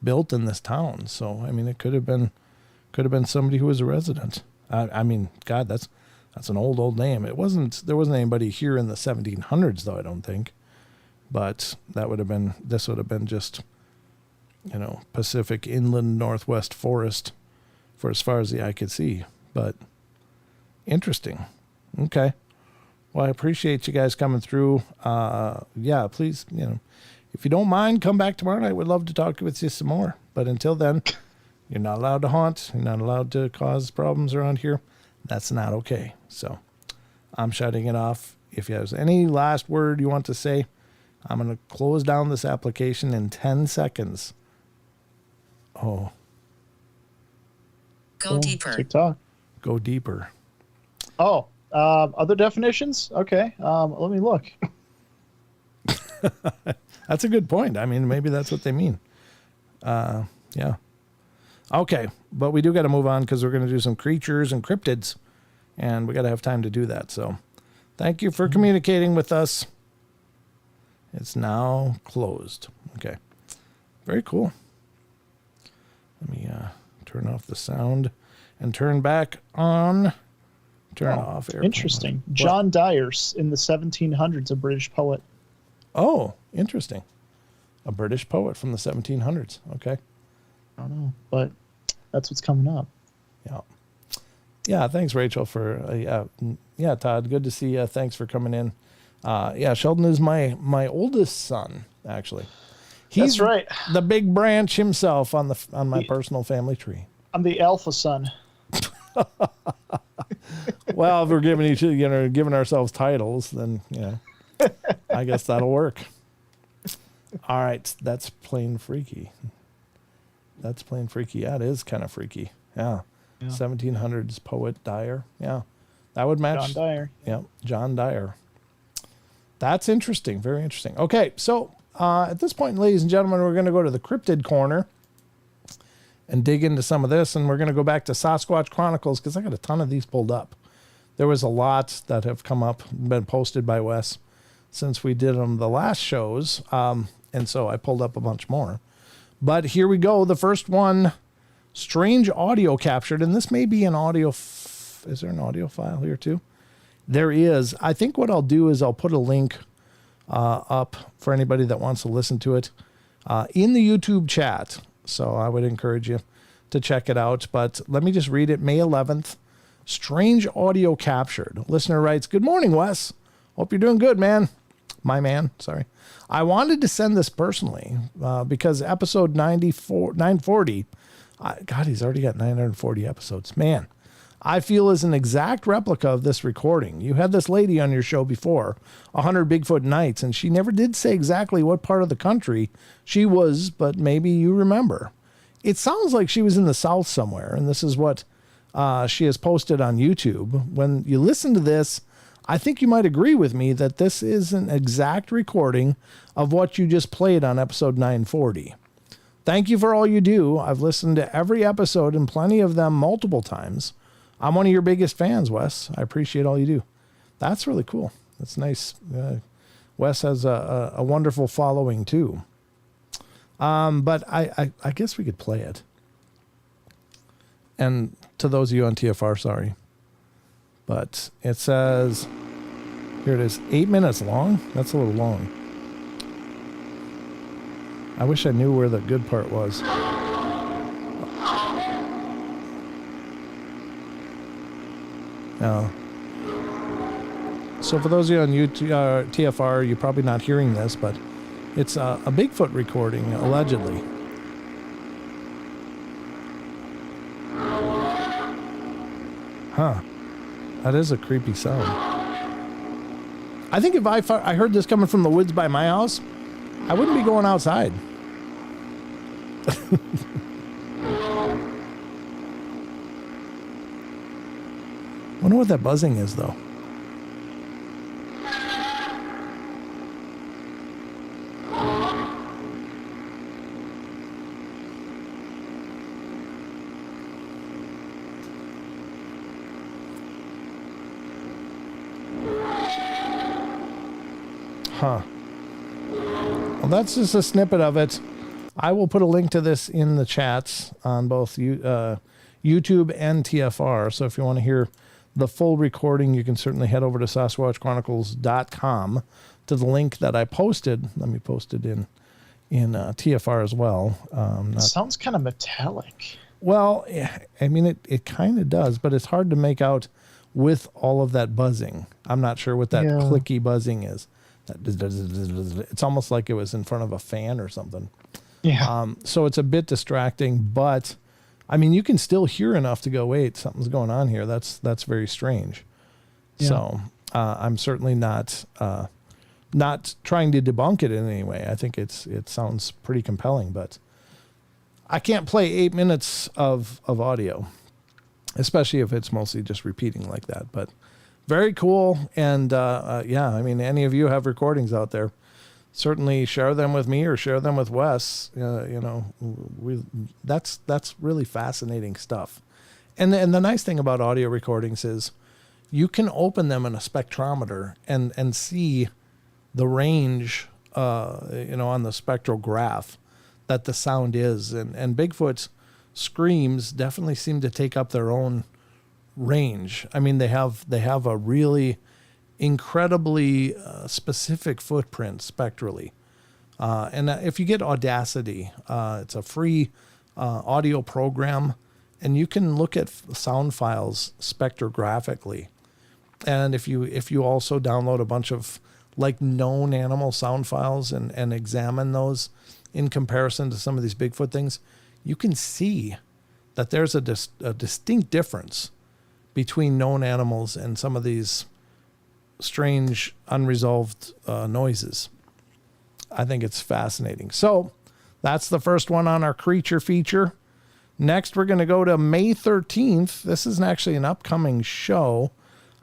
built in this town. So, it could have been somebody who was a resident. God, that's an old name. There wasn't anybody here in the 1700s though, I don't think. But this would have been just, Pacific inland Northwest forest for as far as the eye could see. But interesting. Okay. Well, I appreciate you guys coming through. Yeah, please, if you don't mind, come back tomorrow night. We'd love to talk with you some more. But until then, You're not allowed to haunt. You're not allowed to cause problems around here. That's not okay. So I'm shutting it off. If you have any last word you want to say, I'm going to close down this application in 10 seconds. Oh. Go deeper. TikTok. Go deeper. Oh, other definitions? Okay. Let me look. That's a good point. I mean, maybe that's what they mean. Yeah. Okay. But we do got to move on because we're going to do some creatures and cryptids, and we got to have time to do that. So thank you for communicating with us. It's now closed. Okay. Very cool. Let me turn off the sound and turn back on. Turn off airplane. Interesting. What? John Dyer in the 1700s, a British poet. Oh, interesting. A British poet from the 1700s. Okay. I don't know, but that's what's coming up. Yeah. Yeah. Thanks, Rachel, for yeah, Todd. Good to see you. Thanks for coming in. Yeah, Sheldon is my oldest son, actually. He's That's right. The big branch himself on my personal family tree. I'm the alpha son. Well, if we're giving ourselves titles, then I guess that'll work. All right, that's plain freaky. That's plain freaky. Yeah, it is kind of freaky. Yeah. 1700s poet Dyer. Yeah, that would match. John Dyer. Yeah, John Dyer. That's interesting. Very interesting. Okay, so at this point, ladies and gentlemen, we're going to go to the cryptid corner and dig into some of this, and we're going to go back to Sasquatch Chronicles because I got a ton of these pulled up. There was a lot that have come up, been posted by Wes since we did them the last shows, and so I pulled up a bunch more. But here we go. The first one, strange audio captured, and this may be an audio. Is there an audio file here too? There is. I think what I'll do is I'll put a link up for anybody that wants to listen to it in the YouTube chat. So I would encourage you to check it out. But let me just read it. May 11th, strange audio captured. Listener writes, "Good morning, Wes. Hope you're doing good, man. My man, sorry. I wanted to send this personally because episode 940, God, he's already got 940 episodes. Man, I feel is an exact replica of this recording. You had this lady on your show before, 100 Bigfoot Nights, and she never did say exactly what part of the country she was, but maybe you remember. It sounds like she was in the South somewhere, and this is what she has posted on YouTube. When you listen to this, I think you might agree with me that this is an exact recording of what you just played on episode 940. Thank you for all you do. I've listened to every episode and plenty of them multiple times. I'm one of your biggest fans, Wes. I appreciate all you do." That's really cool. That's nice. Wes has a wonderful following too. But I guess we could play it. And to those of you on TFR, sorry. But it says, here it is, 8 minutes long. That's a little long. I wish I knew where the good part was. So for those of you on YouTube, TFR, you're probably not hearing this, but it's a Bigfoot recording, allegedly. Huh. That is a creepy sound. I think if I heard this coming from the woods by my house, I wouldn't be going outside. Wonder what that buzzing is, though. Huh. Well, that's just a snippet of it. I will put a link to this in the chats on both YouTube and TFR. So if you want to hear the full recording, you can certainly head over to SasquatchChronicles.com to the link that I posted. Let me post it in TFR as well. It sounds kind of metallic. Well, I mean, it kind of does, but it's hard to make out with all of that buzzing. I'm not sure what that clicky buzzing is. It's almost like it was in front of a fan or something. Yeah. So it's a bit distracting, but I mean, you can still hear enough to go, wait, something's going on here. That's very strange. Yeah. So I'm certainly not trying to debunk it in any way. I think it sounds pretty compelling, but I can't play 8 minutes of audio, especially if it's mostly just repeating like that. But very cool. And yeah, I mean, any of you have recordings out there, certainly share them with me or share them with Wes. That's really fascinating stuff. And the nice thing about audio recordings is you can open them in a spectrometer and see the range, on the spectral graph that the sound is. And Bigfoot's screams definitely seem to take up their own range. I mean, they have a really incredibly specific footprint spectrally. And if you get Audacity, it's a free audio program, and you can look at sound files spectrographically. And if you also download a bunch of like known animal sound files and examine those in comparison to some of these Bigfoot things, you can see that there's a distinct difference between known animals and some of these strange unresolved noises. I think it's fascinating. So that's the first one on our creature feature. Next, we're going to go to May 13th. This is actually an upcoming show.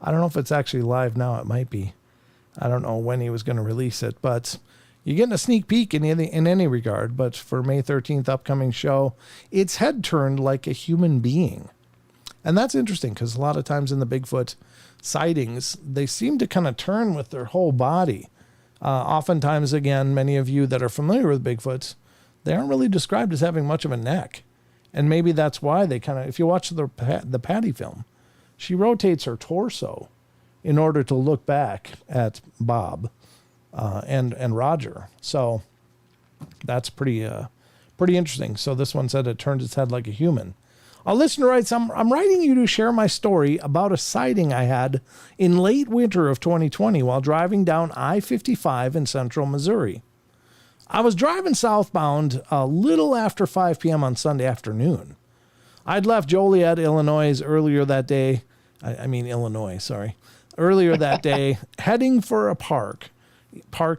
I don't know if it's actually live now. It might be. I don't know when he was going to release it, but you're getting a sneak peek in any regard. But for May 13th upcoming show, its head turned like a human being. And that's interesting because a lot of times in the Bigfoot sightings, they seem to kind of turn with their whole body. Oftentimes, again, many of you that are familiar with Bigfoots, they aren't really described as having much of a neck. And maybe that's why they kind of, if you watch the Patty film, she rotates her torso in order to look back at Bob and Roger. So that's pretty interesting. So this one said it turned its head like a human. A listener writes, I'm writing you to share my story about a sighting I had in late winter of 2020 while driving down I-55 in central Missouri. I was driving southbound a little after 5 p.m. on Sunday afternoon. I'd left Joliet, Illinois earlier that day, heading for a park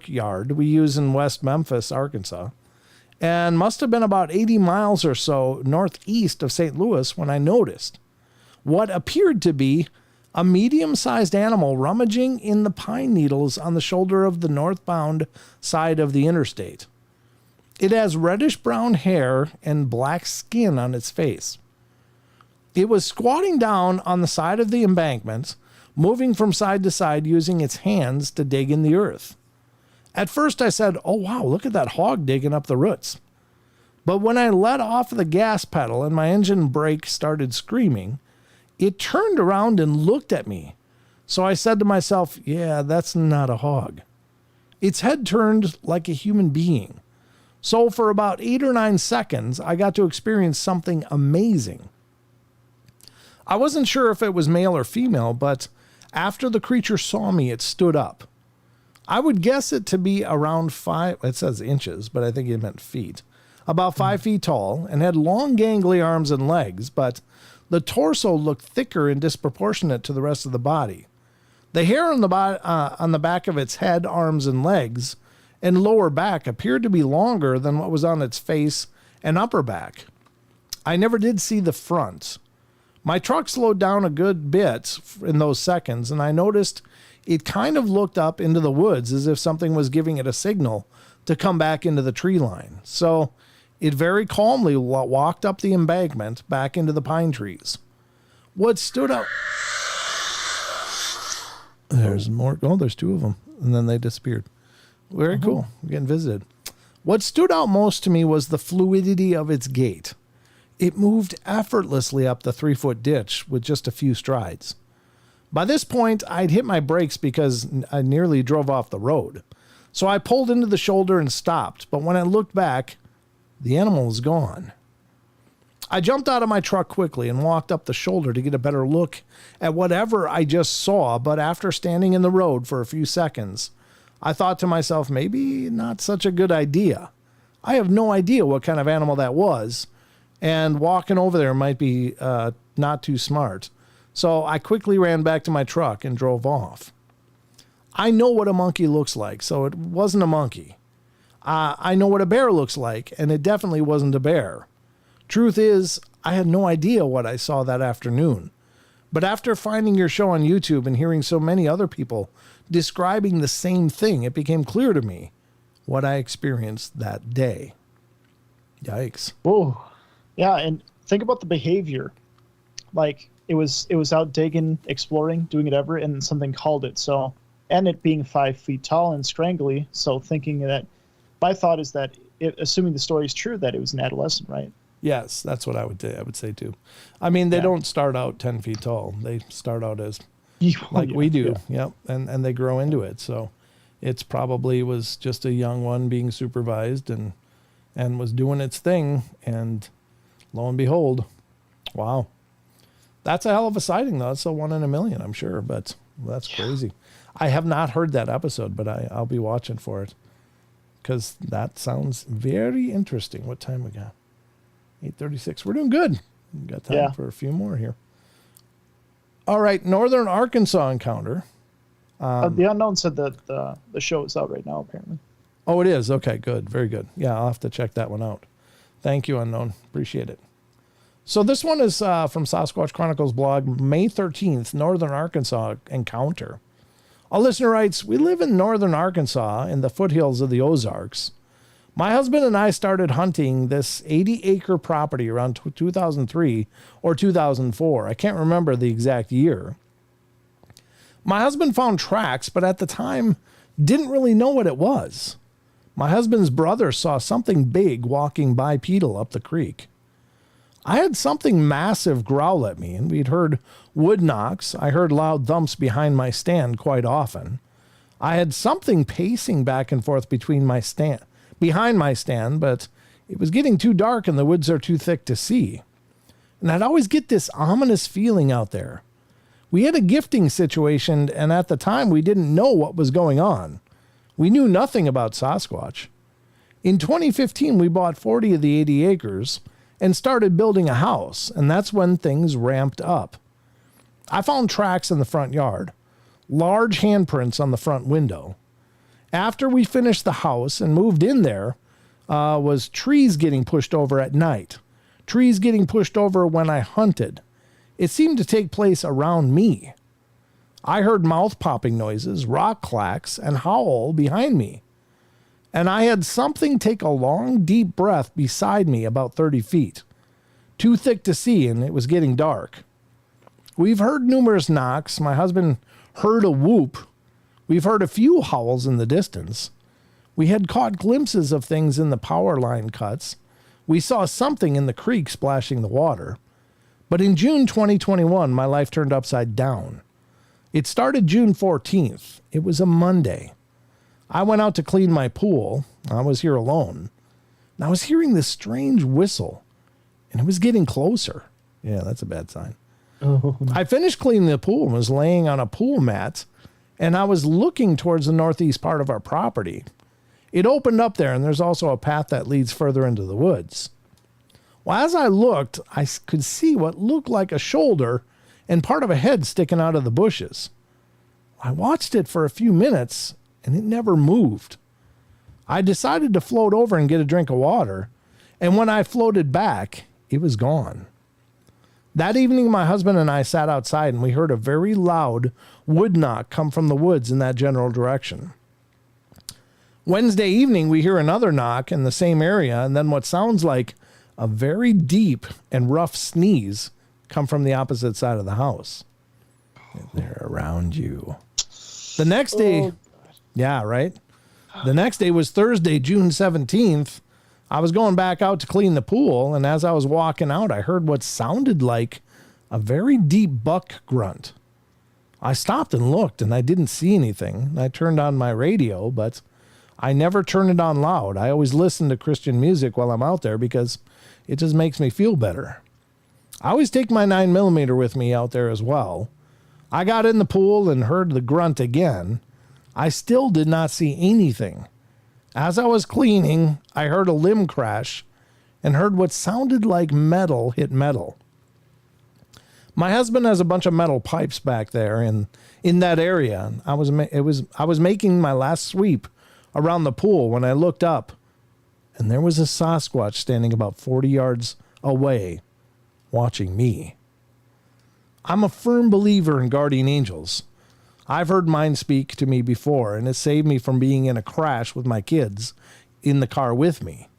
yard we use in West Memphis, Arkansas, and must have been about 80 miles or so northeast of St. Louis when I noticed what appeared to be a medium-sized animal rummaging in the pine needles on the shoulder of the northbound side of the interstate. It has reddish-brown hair and black skin on its face. It was squatting down on the side of the embankment, moving from side to side using its hands to dig in the earth. At first I said, oh wow, look at that hog digging up the roots. But when I let off the gas pedal and my engine brake started screaming, it turned around and looked at me. So I said to myself, yeah, that's not a hog. Its head turned like a human being. So for about 8 or 9 seconds, I got to experience something amazing. I wasn't sure if it was male or female, but after the creature saw me, it stood up. I would guess it to be around 5, it says inches, but I think it meant feet, about 5 feet tall, and had long gangly arms and legs, but the torso looked thicker and disproportionate to the rest of the body. The hair on the back of its head, arms, and legs and lower back appeared to be longer than what was on its face and upper back. I never did see the front. My truck slowed down a good bit in those seconds, and I noticed it kind of looked up into the woods as if something was giving it a signal to come back into the tree line. So it very calmly walked up the embankment back into the pine trees. What stood out... There's more. Oh, there's 2 of them. And then they disappeared. Very cool. We're getting visited. What stood out most to me was the fluidity of its gait. It moved effortlessly up the 3-foot ditch with just a few strides. By this point, I'd hit my brakes because I nearly drove off the road. So I pulled into the shoulder and stopped. But when I looked back, the animal was gone. I jumped out of my truck quickly and walked up the shoulder to get a better look at whatever I just saw. But after standing in the road for a few seconds, I thought to myself, maybe not such a good idea. I have no idea what kind of animal that was. and walking over there might be not too smart. So I quickly ran back to my truck and drove off. I know what a monkey looks like, so it wasn't a monkey. I know what a bear looks like, and it definitely wasn't a bear. Truth is, I had no idea what I saw that afternoon. But after finding your show on YouTube and hearing so many other people describing the same thing, it became clear to me what I experienced that day. Yikes. Whoa. Yeah, and think about the behavior. Like, it was out digging, exploring, doing whatever, and something called it. So, and it being 5 feet tall and scrangly, so thinking that, my thought is that, assuming the story is true, that it was an adolescent, right? Yes, that's what I would say too. I mean, they don't start out 10 feet tall. They start out as like we do. Yep. And they grow into it. So it's probably was just a young one being supervised and was doing its thing. And lo and behold, wow. That's a hell of a sighting though. It's a 1 in a million, I'm sure, but that's crazy. I have not heard that episode, but I'll be watching for it because that sounds very interesting. What time we got? 8:36. We're doing good. We've got time for a few more here. All right. Northern Arkansas encounter. The Unknown said that the show is out right now, apparently. Oh, it is? Okay, good. Very good. Yeah, I'll have to check that one out. Thank you, Unknown. Appreciate it. So this one is from Sasquatch Chronicles blog, May 13th, Northern Arkansas encounter. A listener writes, we live in Northern Arkansas in the foothills of the Ozarks. My husband and I started hunting this 80-acre property around 2003 or 2004. I can't remember the exact year. My husband found tracks, but at the time didn't really know what it was. My husband's brother saw something big walking bipedal up the creek. I had something massive growl at me, and we'd heard wood knocks. I heard loud thumps behind my stand quite often. I had something pacing back and forth behind my stand, but it was getting too dark and the woods are too thick to see. And I'd always get this ominous feeling out there. We had a gifting situation, and at the time we didn't know what was going on. We knew nothing about Sasquatch. In 2015, we bought 40 of the 80 acres and started building a house, and that's when things ramped up. I found tracks in the front yard, large handprints on the front window. After we finished the house and moved in there, was trees getting pushed over at night. Trees getting pushed over when I hunted. It seemed to take place around me. I heard mouth popping noises, rock clacks, and howl behind me. And I had something take a long, deep breath beside me about 30 feet. Too thick to see, and it was getting dark. We've heard numerous knocks. My husband heard a whoop. We've heard a few howls in the distance. We had caught glimpses of things in the power line cuts. We saw something in the creek splashing the water. But in June 2021, my life turned upside down. It started June 14th. It was a Monday. I went out to clean my pool. I was here alone. And I was hearing this strange whistle, and it was getting closer. Yeah, that's a bad sign. Oh. I finished cleaning the pool and was laying on a pool mat, and I was looking towards the northeast part of our property. It opened up there, and there's also a path that leads further into the woods. Well, as I looked, I could see what looked like a shoulder and part of a head sticking out of the bushes. I watched it for a few minutes, and it never moved. I decided to float over and get a drink of water, and when I floated back, it was gone. That evening, my husband and I sat outside, and we heard a very loud wood knock come from the woods in that general direction. Wednesday evening, we hear another knock in the same area, and then what sounds like a very deep and rough sneeze come from the opposite side of the house. They're around you. The next day, yeah, right? The next day was Thursday, June 17th. I was going back out to clean the pool, and as I was walking out, I heard what sounded like a very deep buck grunt. I stopped and looked, and I didn't see anything. I turned on my radio, but I never turn it on loud. I always listen to Christian music while I'm out there because it just makes me feel better. I always take my 9mm with me out there as well. I got in the pool and heard the grunt again. I still did not see anything. As I was cleaning, I heard a limb crash, and heard what sounded like metal hit metal. My husband has a bunch of metal pipes back there in that area. I was making my last sweep around the pool when I looked up, and there was a Sasquatch standing about 40 yards away watching me. I'm a firm believer in guardian angels. I've heard mine speak to me before, and it saved me from being in a crash with my kids in the car with me.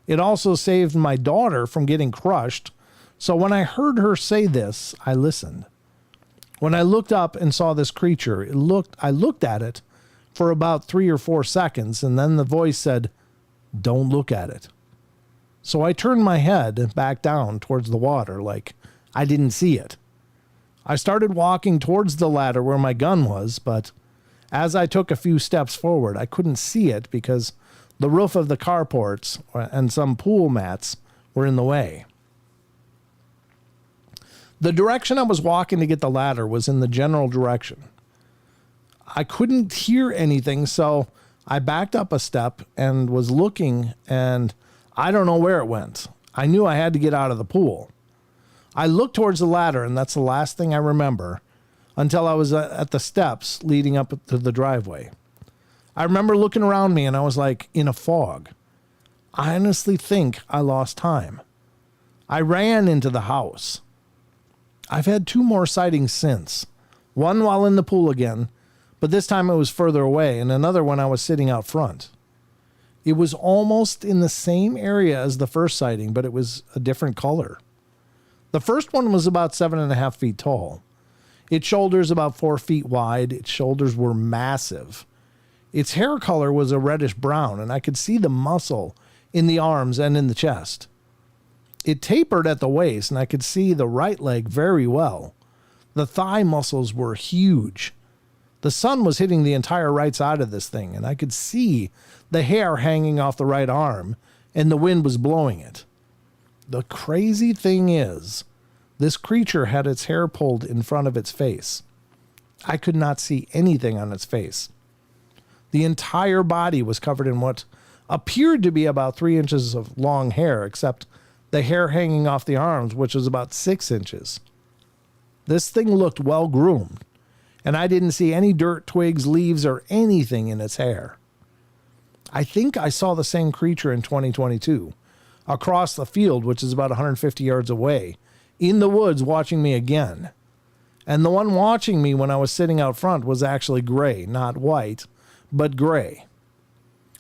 It also saved my daughter from getting crushed. So when I heard her say this, I listened. When I looked up and saw this creature, I looked at it for about 3 or 4 seconds, and then the voice said, "Don't look at it." So I turned my head back down towards the water like I didn't see it. I started walking towards the ladder where my gun was, but as I took a few steps forward, I couldn't see it because the roof of the carports and some pool mats were in the way. The direction I was walking to get the ladder was in the general direction. I couldn't hear anything, so I backed up a step and was looking, and I don't know where it went. I knew I had to get out of the pool. I looked towards the ladder, and that's the last thing I remember until I was at the steps leading up to the driveway. I remember looking around me, and I was like in a fog. I honestly think I lost time. I ran into the house. I've had 2 more sightings since. One while in the pool again, but this time it was further away, and another when I was sitting out front. It was almost in the same area as the first sighting, but it was a different color. The first one was about 7.5 feet tall. Its shoulders about 4 feet wide. Its shoulders were massive. Its hair color was a reddish brown, and I could see the muscle in the arms and in the chest. It tapered at the waist, and I could see the right leg very well. The thigh muscles were huge. The sun was hitting the entire right side of this thing, and I could see the hair hanging off the right arm, and the wind was blowing it. The crazy thing is, this creature had its hair pulled in front of its face. I could not see anything on its face. The entire body was covered in what appeared to be about 3 inches of long hair, except the hair hanging off the arms, which was about 6 inches. This thing looked well groomed, and I didn't see any dirt, twigs, leaves, or anything in its hair. I think I saw the same creature in 2022, across the field, which is about 150 yards away, in the woods watching me again. And the one watching me when I was sitting out front was actually gray, not white, but gray.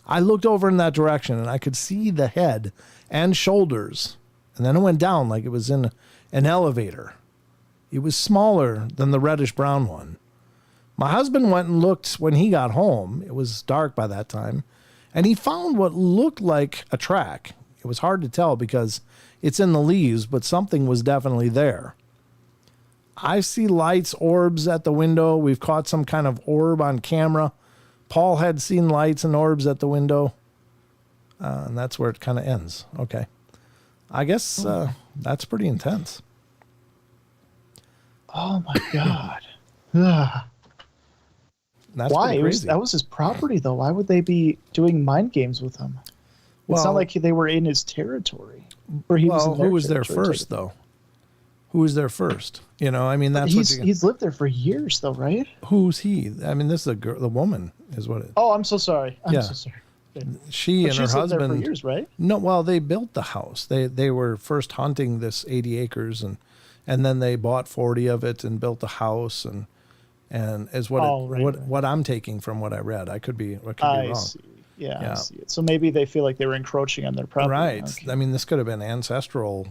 I looked over in that direction, and I could see the head and shoulders, and then it went down like it was in an elevator. It was smaller than the reddish-brown one. My husband went and looked when he got home. It was dark by that time, and he found what looked like a track. It was hard to tell because it's in the leaves, but something was definitely there. I see lights, orbs at the window. We've caught some kind of orb on camera. Paul had seen lights and orbs at the window. And that's where it kind of ends. Okay. I guess that's pretty intense. Oh, my God. Ugh. That's Why? crazy. That was his property, though. Why would they be doing mind games with him? It's not like they were in his territory. Or he was in their who was there territory, first, though? Who was there first? You know, I mean, that's he's lived there for years, though, right? Who's he? I mean, this is a girl, the woman is what it. Oh, I'm so sorry. I'm so sorry. She and her lived there husband for years, right? No, well, they built the house. They were first hunting this 80 acres, and then they bought 40 of it and built the house, and is what I'm taking from what I read. I could be wrong. See. Yeah, I see it. So maybe they feel like they were encroaching on their property. Right. Okay. I mean, this could have been ancestral,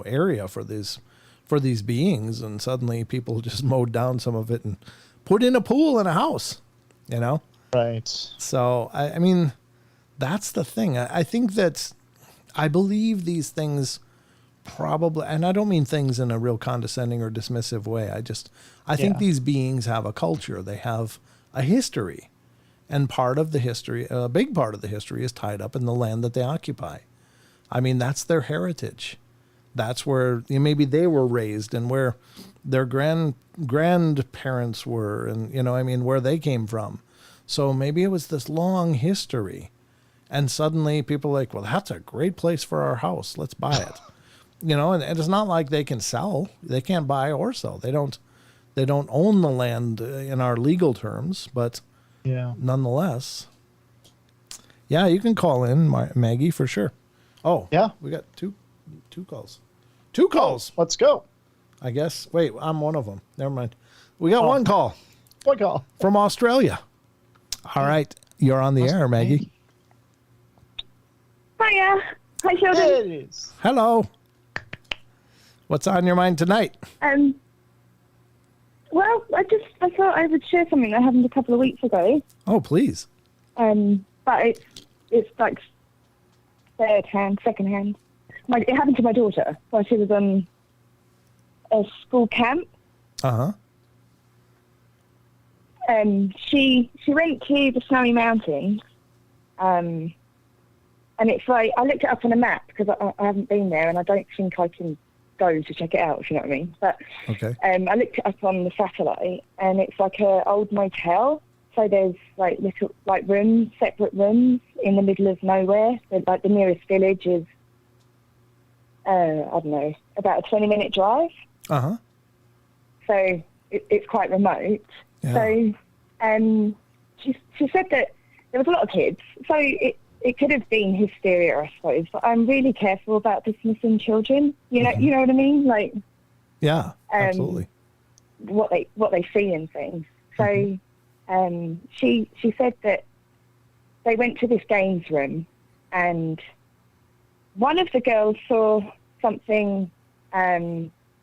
area for these beings, and suddenly people just mowed down some of it and put in a pool and a house. Right. So I mean, that's the thing. I think that I believe these things probably, and I don't mean things in a real condescending or dismissive way. I think these beings have a culture. They have a history. And part of the history, a big part of the history, is tied up in the land that they occupy. I mean, that's their heritage. That's where maybe they were raised, and where their grandparents were, and where they came from. So maybe it was this long history. And suddenly people are like, well, that's a great place for our house. Let's buy it. And it's not like they can sell. They can't buy or sell. They don't own the land in our legal terms, but nonetheless. Yeah, you can call in, Maggie, for sure. Oh, yeah. We got two calls. Two calls. Let's go. I guess. Wait, I'm one of them. Never mind. We got one call. One call. From Australia. All right. You're on the air, Maggie. Hiya. Hi, children. It is. Hello. What's on your mind tonight? Well, I thought I would share something that happened a couple of weeks ago. Oh, please. But it's like second hand. It happened to my daughter while she was on a school camp. Uh-huh. She went to the Snowy Mountains, and it's like, I looked it up on a map because I haven't been there and I don't think I can go to check it out, if you know what I mean. But okay. I looked it up on the satellite, and it's like an old motel. So there's like little rooms, separate rooms in the middle of nowhere. So, like the nearest village is, I don't know, about a 20-minute drive. Uh-huh. So it's quite remote. Yeah. So she said that there was a lot of kids. So it could have been hysteria, I suppose. But I'm really careful about dismissing children. You know what I mean? Like, yeah, absolutely. What they see and things. So she said that they went to this games room, and one of the girls saw something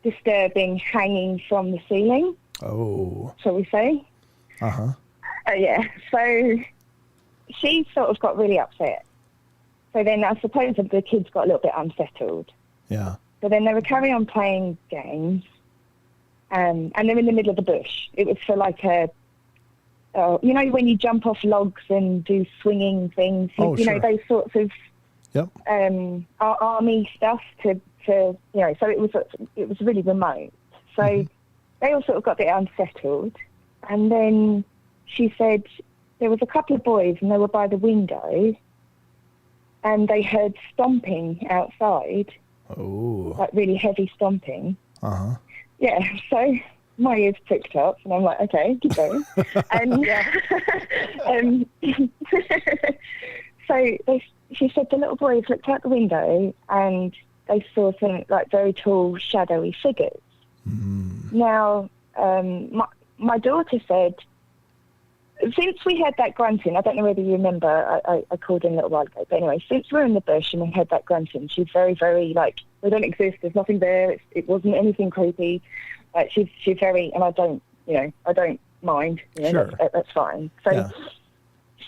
disturbing hanging from the ceiling. Oh. Shall we say? Uh-huh. Yeah. So she sort of got really upset. So then I suppose the kids got a little bit unsettled. Yeah. So then they were carrying on playing games, and they're in the middle of the bush. It was for like when you jump off logs and do swinging things, you know, those sorts of army stuff to so it was really remote. So they all sort of got a bit unsettled. And then she said there was a couple of boys and they were by the window and they heard stomping outside. Oh. Like really heavy stomping. Uh-huh. Yeah, so my ears pricked up and I'm like, okay, keep going. And she said the little boys looked out the window and they saw some like very tall, shadowy figures. Mm. Now, my daughter said, since we heard that grunting, I don't know whether you remember, I called in a little while ago, but anyway, since we're in the bush and we heard that grunting, she's very, very like, we don't exist, there's nothing there, it wasn't anything creepy. Like she's very, and I don't mind, sure. That's fine. So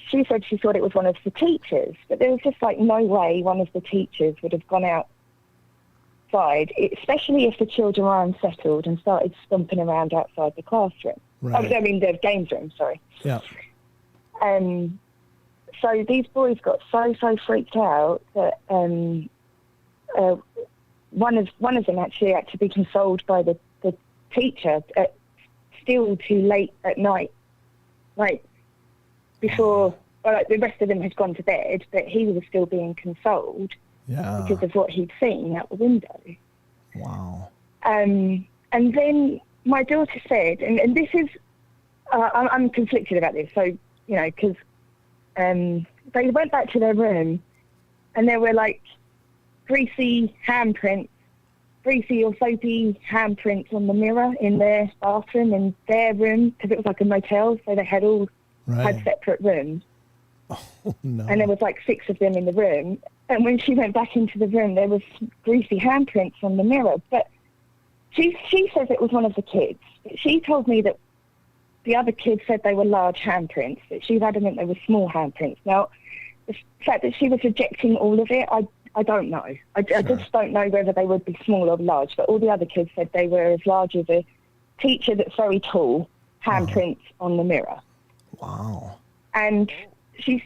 she said she thought it was one of the teachers, but there was just like no way one of the teachers would have gone outside, especially if the children were unsettled and started stomping around outside the classroom. Right. I mean, the games room, sorry. Yeah. So these boys got so freaked out that one of them actually had to be consoled by the teacher still too late at night, like before the rest of them had gone to bed, but he was still being consoled because of what he'd seen out the window. Wow. And then my daughter said, and this is, I'm conflicted about this, so, because they went back to their room and there were like greasy or soapy handprints on the mirror in their bathroom in their room, because it was like a motel, so they had all had separate rooms. Oh, no. And there was like 6 of them in the room. And when she went back into the room, there was greasy handprints on the mirror. But she says it was one of the kids. She told me that the other kids said they were large handprints, but she's adamant they were small handprints. Now, the fact that she was rejecting all of it, I don't know. I just don't know whether they would be small or large, but all the other kids said they were as large as a teacher that's very tall, handprints on the mirror. Wow. And she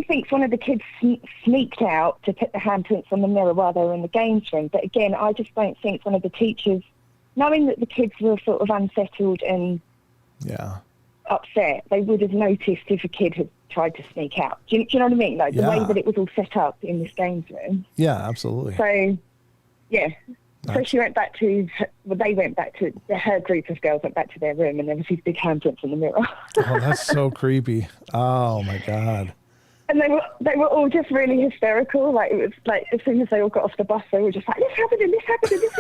thinks one of the kids sneaked out to put the handprints on the mirror while they were in the games room. But again, I just don't think one of the teachers, knowing that the kids were sort of unsettled and upset, they would have noticed if a kid had tried to sneak out. Do you know what I mean? Like the way Yeah. that it was all set up in this games room. Yeah, absolutely. So, yeah. So Nice. she went back to, they went back to, her group of girls went back to their room, and there was these big handprints in the mirror. Oh, that's so creepy. Oh my God. And they were all just really hysterical. Like, it was like, as soon as they all got off the bus, they were just like, this happened, and this happened, and this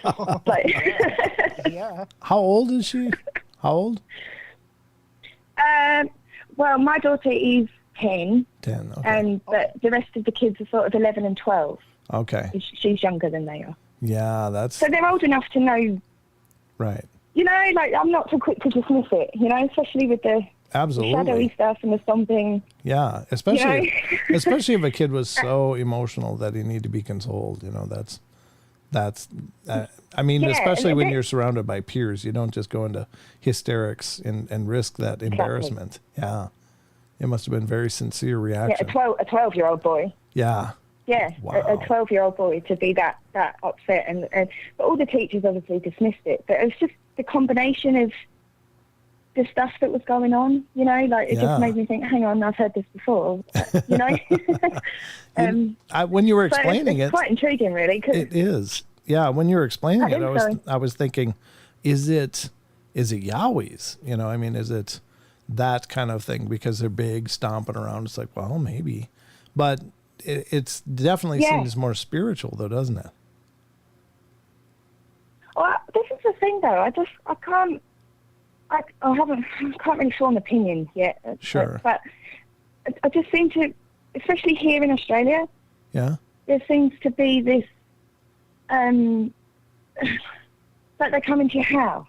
happened. And, like, Yeah. How old is she? How old? well, my daughter is 10, 10. Okay. and but the rest of the kids are sort of 11 and 12. Okay. She's younger than they are. Yeah, that's So they're old enough to know, right. you know, like, I'm not so quick to dismiss it, you know, especially with the Absolutely. shadowy stuff and the stomping. Yeah, especially You know? especially if a kid was so emotional that he needed to be consoled. You know, that's I mean, Yeah, especially and when they- you're surrounded by peers, you don't just go into hysterics and risk that embarrassment. Yeah, it must have been very sincere Yeah, reaction. a 12-year-old boy. Yeah, Yeah, Wow. a 12-year-old boy to be that upset, and but all the teachers obviously dismissed it. But it was just the combination of the stuff that was going on, you know, like it Yeah. just made me think, hang on, I've heard this before, you know. when you were So explaining it's it, quite intriguing, really. 'Cause it is. Yeah, when you were explaining I it, think so. I was thinking, is it Yowies? You know, I mean, is it that kind of thing because they're big, stomping around? It's like, well, maybe, but it's definitely Yeah. seems more spiritual, though, doesn't it? Well, this is the thing, though. I can't really form an opinion yet. Sure. But I just seem to, especially here in Australia, Yeah. there seems to be this, like they come into your house.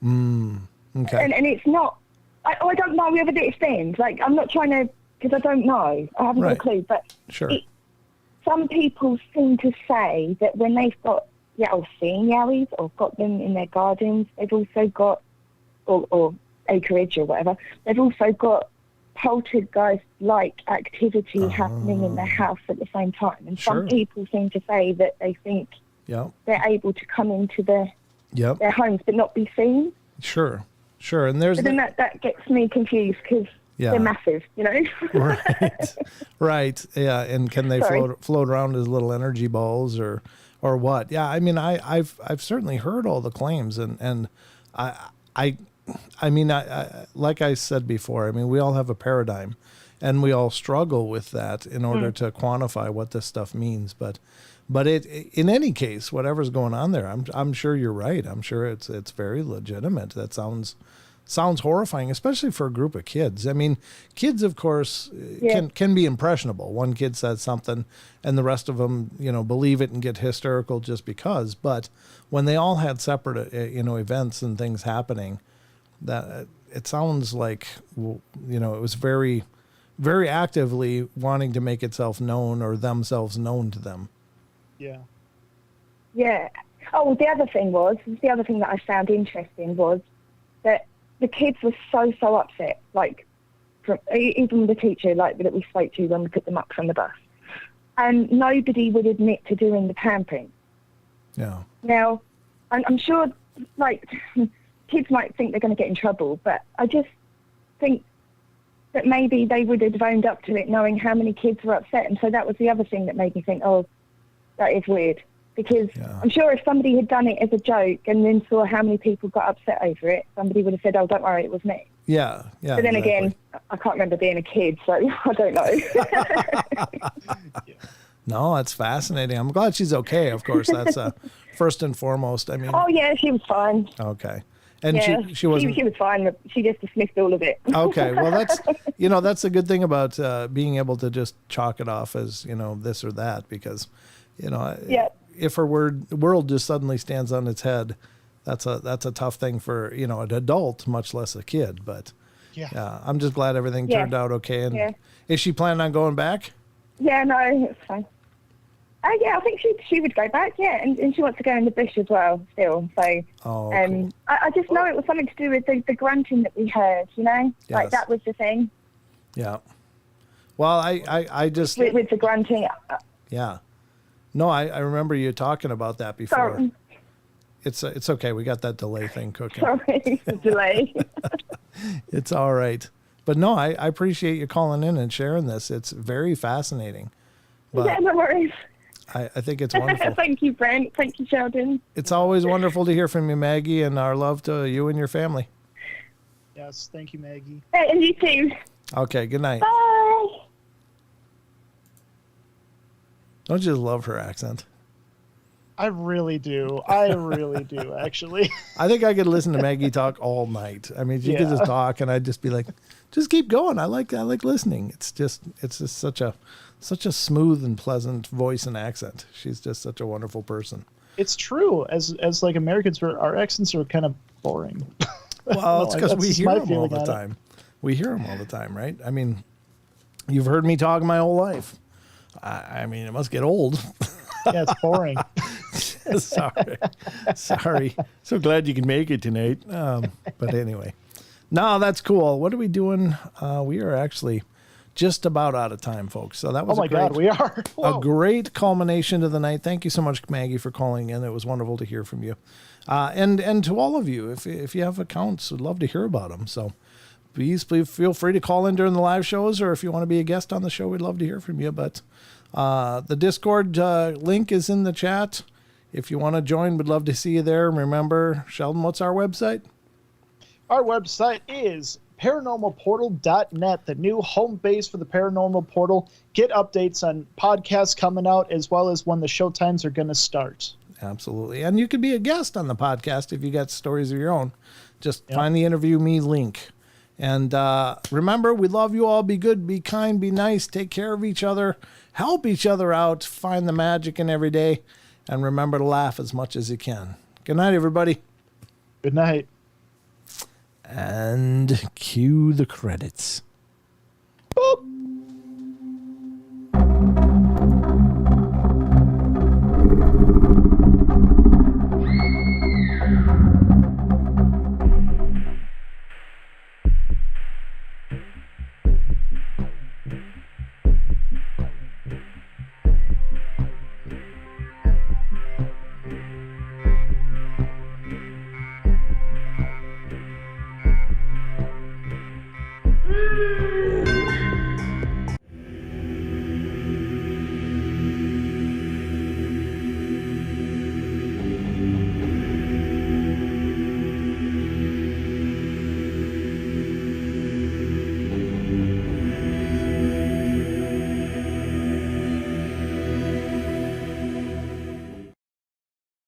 Okay. And it's not, I don't know whether it extends. Like, I'm not trying to, because I don't know. I haven't got a Right. clue. But Sure. some people seem to say that when they've got, or seen yowies or got them in their gardens, they've also got, or acreage or whatever, they've also got poltergeist-like activity happening in their house at the same time. And Sure. some people seem to say that they think Yep. they're able to come into Yep. their homes but not be seen. Sure. Sure. And there's But then that gets me confused because Yeah. they're massive, you know? right. Right. Yeah. And can they Sorry. float around as little energy balls or what? Yeah. I mean, I've certainly heard all the claims and I mean, like I said before, I mean, we all have a paradigm and we all struggle with that in order to quantify what this stuff means. But it, in any case, whatever's going on there, I'm sure you're right. I'm sure it's very legitimate. That sounds horrifying, especially for a group of kids. I mean, kids, of course, can be impressionable. One kid says something and the rest of them, you know, believe it and get hysterical just because. But when they all had separate, events and things happening, that it sounds like, you know, it was very, very actively wanting to make itself known or themselves known to them. Yeah. Yeah. Oh, the other thing that I found interesting was that the kids were so upset, like, even the teacher, like, that we spoke to when we put them up from the bus. And nobody would admit to doing the pampering. Yeah. Now, I'm sure, like, kids might think they're going to get in trouble, but I just think that maybe they would have owned up to it knowing how many kids were upset. And so that was the other thing that made me think, oh, that is weird. Because Yeah. I'm sure if somebody had done it as a joke and then saw how many people got upset over it, somebody would have said, oh, don't worry, it was me. Yeah. Yeah. But then exactly. again, I can't remember being a kid, so I don't know. No, that's fascinating. I'm glad she's okay. Of course, that's first and foremost. I mean, Oh, yeah, she was fine. okay. And Yeah, she wasn't. She was fine. She just dismissed all of it. Okay, well, that's a good thing about being able to just chalk it off as, you know, this or that, because, you know, Yeah. if her world just suddenly stands on its head, that's a tough thing for, you know, an adult, much less a kid. But Yeah. I'm just glad everything Yeah. turned out okay. And Yeah. is she planning on going back? Yeah, no, it's fine. Yeah, I think she would go back, yeah, and she wants to go in the bush as well, still. So, Oh, cool. I just know it was something to do with the grunting that we heard, you know? Yes. Like, that was the thing Yeah. Well, I just with the grunting. yeah. No, I remember you talking about that before. Sorry, It's okay. We got that delay thing cooking. sorry, the delay. It's all right. But no, I appreciate you calling in and sharing this. It's very fascinating. But Yeah, no worries. I think it's wonderful. Thank you, Brent. Thank you, Sheldon. It's always wonderful to hear from you, Maggie, and our love to you and your family. Yes, thank you, Maggie. And you too. Okay, good night. Bye. Don't you just love her accent? I really do. I really do, actually. I think I could listen to Maggie talk all night. I mean, she could just talk, and I'd just be like, just keep going. I like listening. It's just such a smooth and pleasant voice and accent. She's just such a wonderful person. It's true. As like Americans, our accents are kind of boring. Well, it's because we hear them all the feeling on it. time. We hear them all the time, right? I mean, you've heard me talk my whole life. I mean, it must get old. Yeah, it's boring. Sorry. So glad you can make it tonight. But anyway, no, that's cool. What are we doing? We are actually just about out of time, folks. So that was God, we are. a great culmination to the night. Thank you so much, Maggie, for calling in. It was wonderful to hear from you. And to all of you, if you have accounts, we'd love to hear about them. So please feel free to call in during the live shows, or if you want to be a guest on the show, we'd love to hear from you. But the Discord link is in the chat. If you want to join, we'd love to see you there. Remember, Sheldon, what's our website? Our website is paranormalportal.net, the new home base for the Paranormal Portal. Get updates on podcasts coming out, as well as when the show times are going to start. Absolutely. And you could be a guest on the podcast if you got stories of your own. Just find the Interview Me link. And remember, we love you all. Be good, be kind, be nice, take care of each other, help each other out, find the magic in every day, and remember to laugh as much as you can. Good night, everybody. Good night. And cue the credits.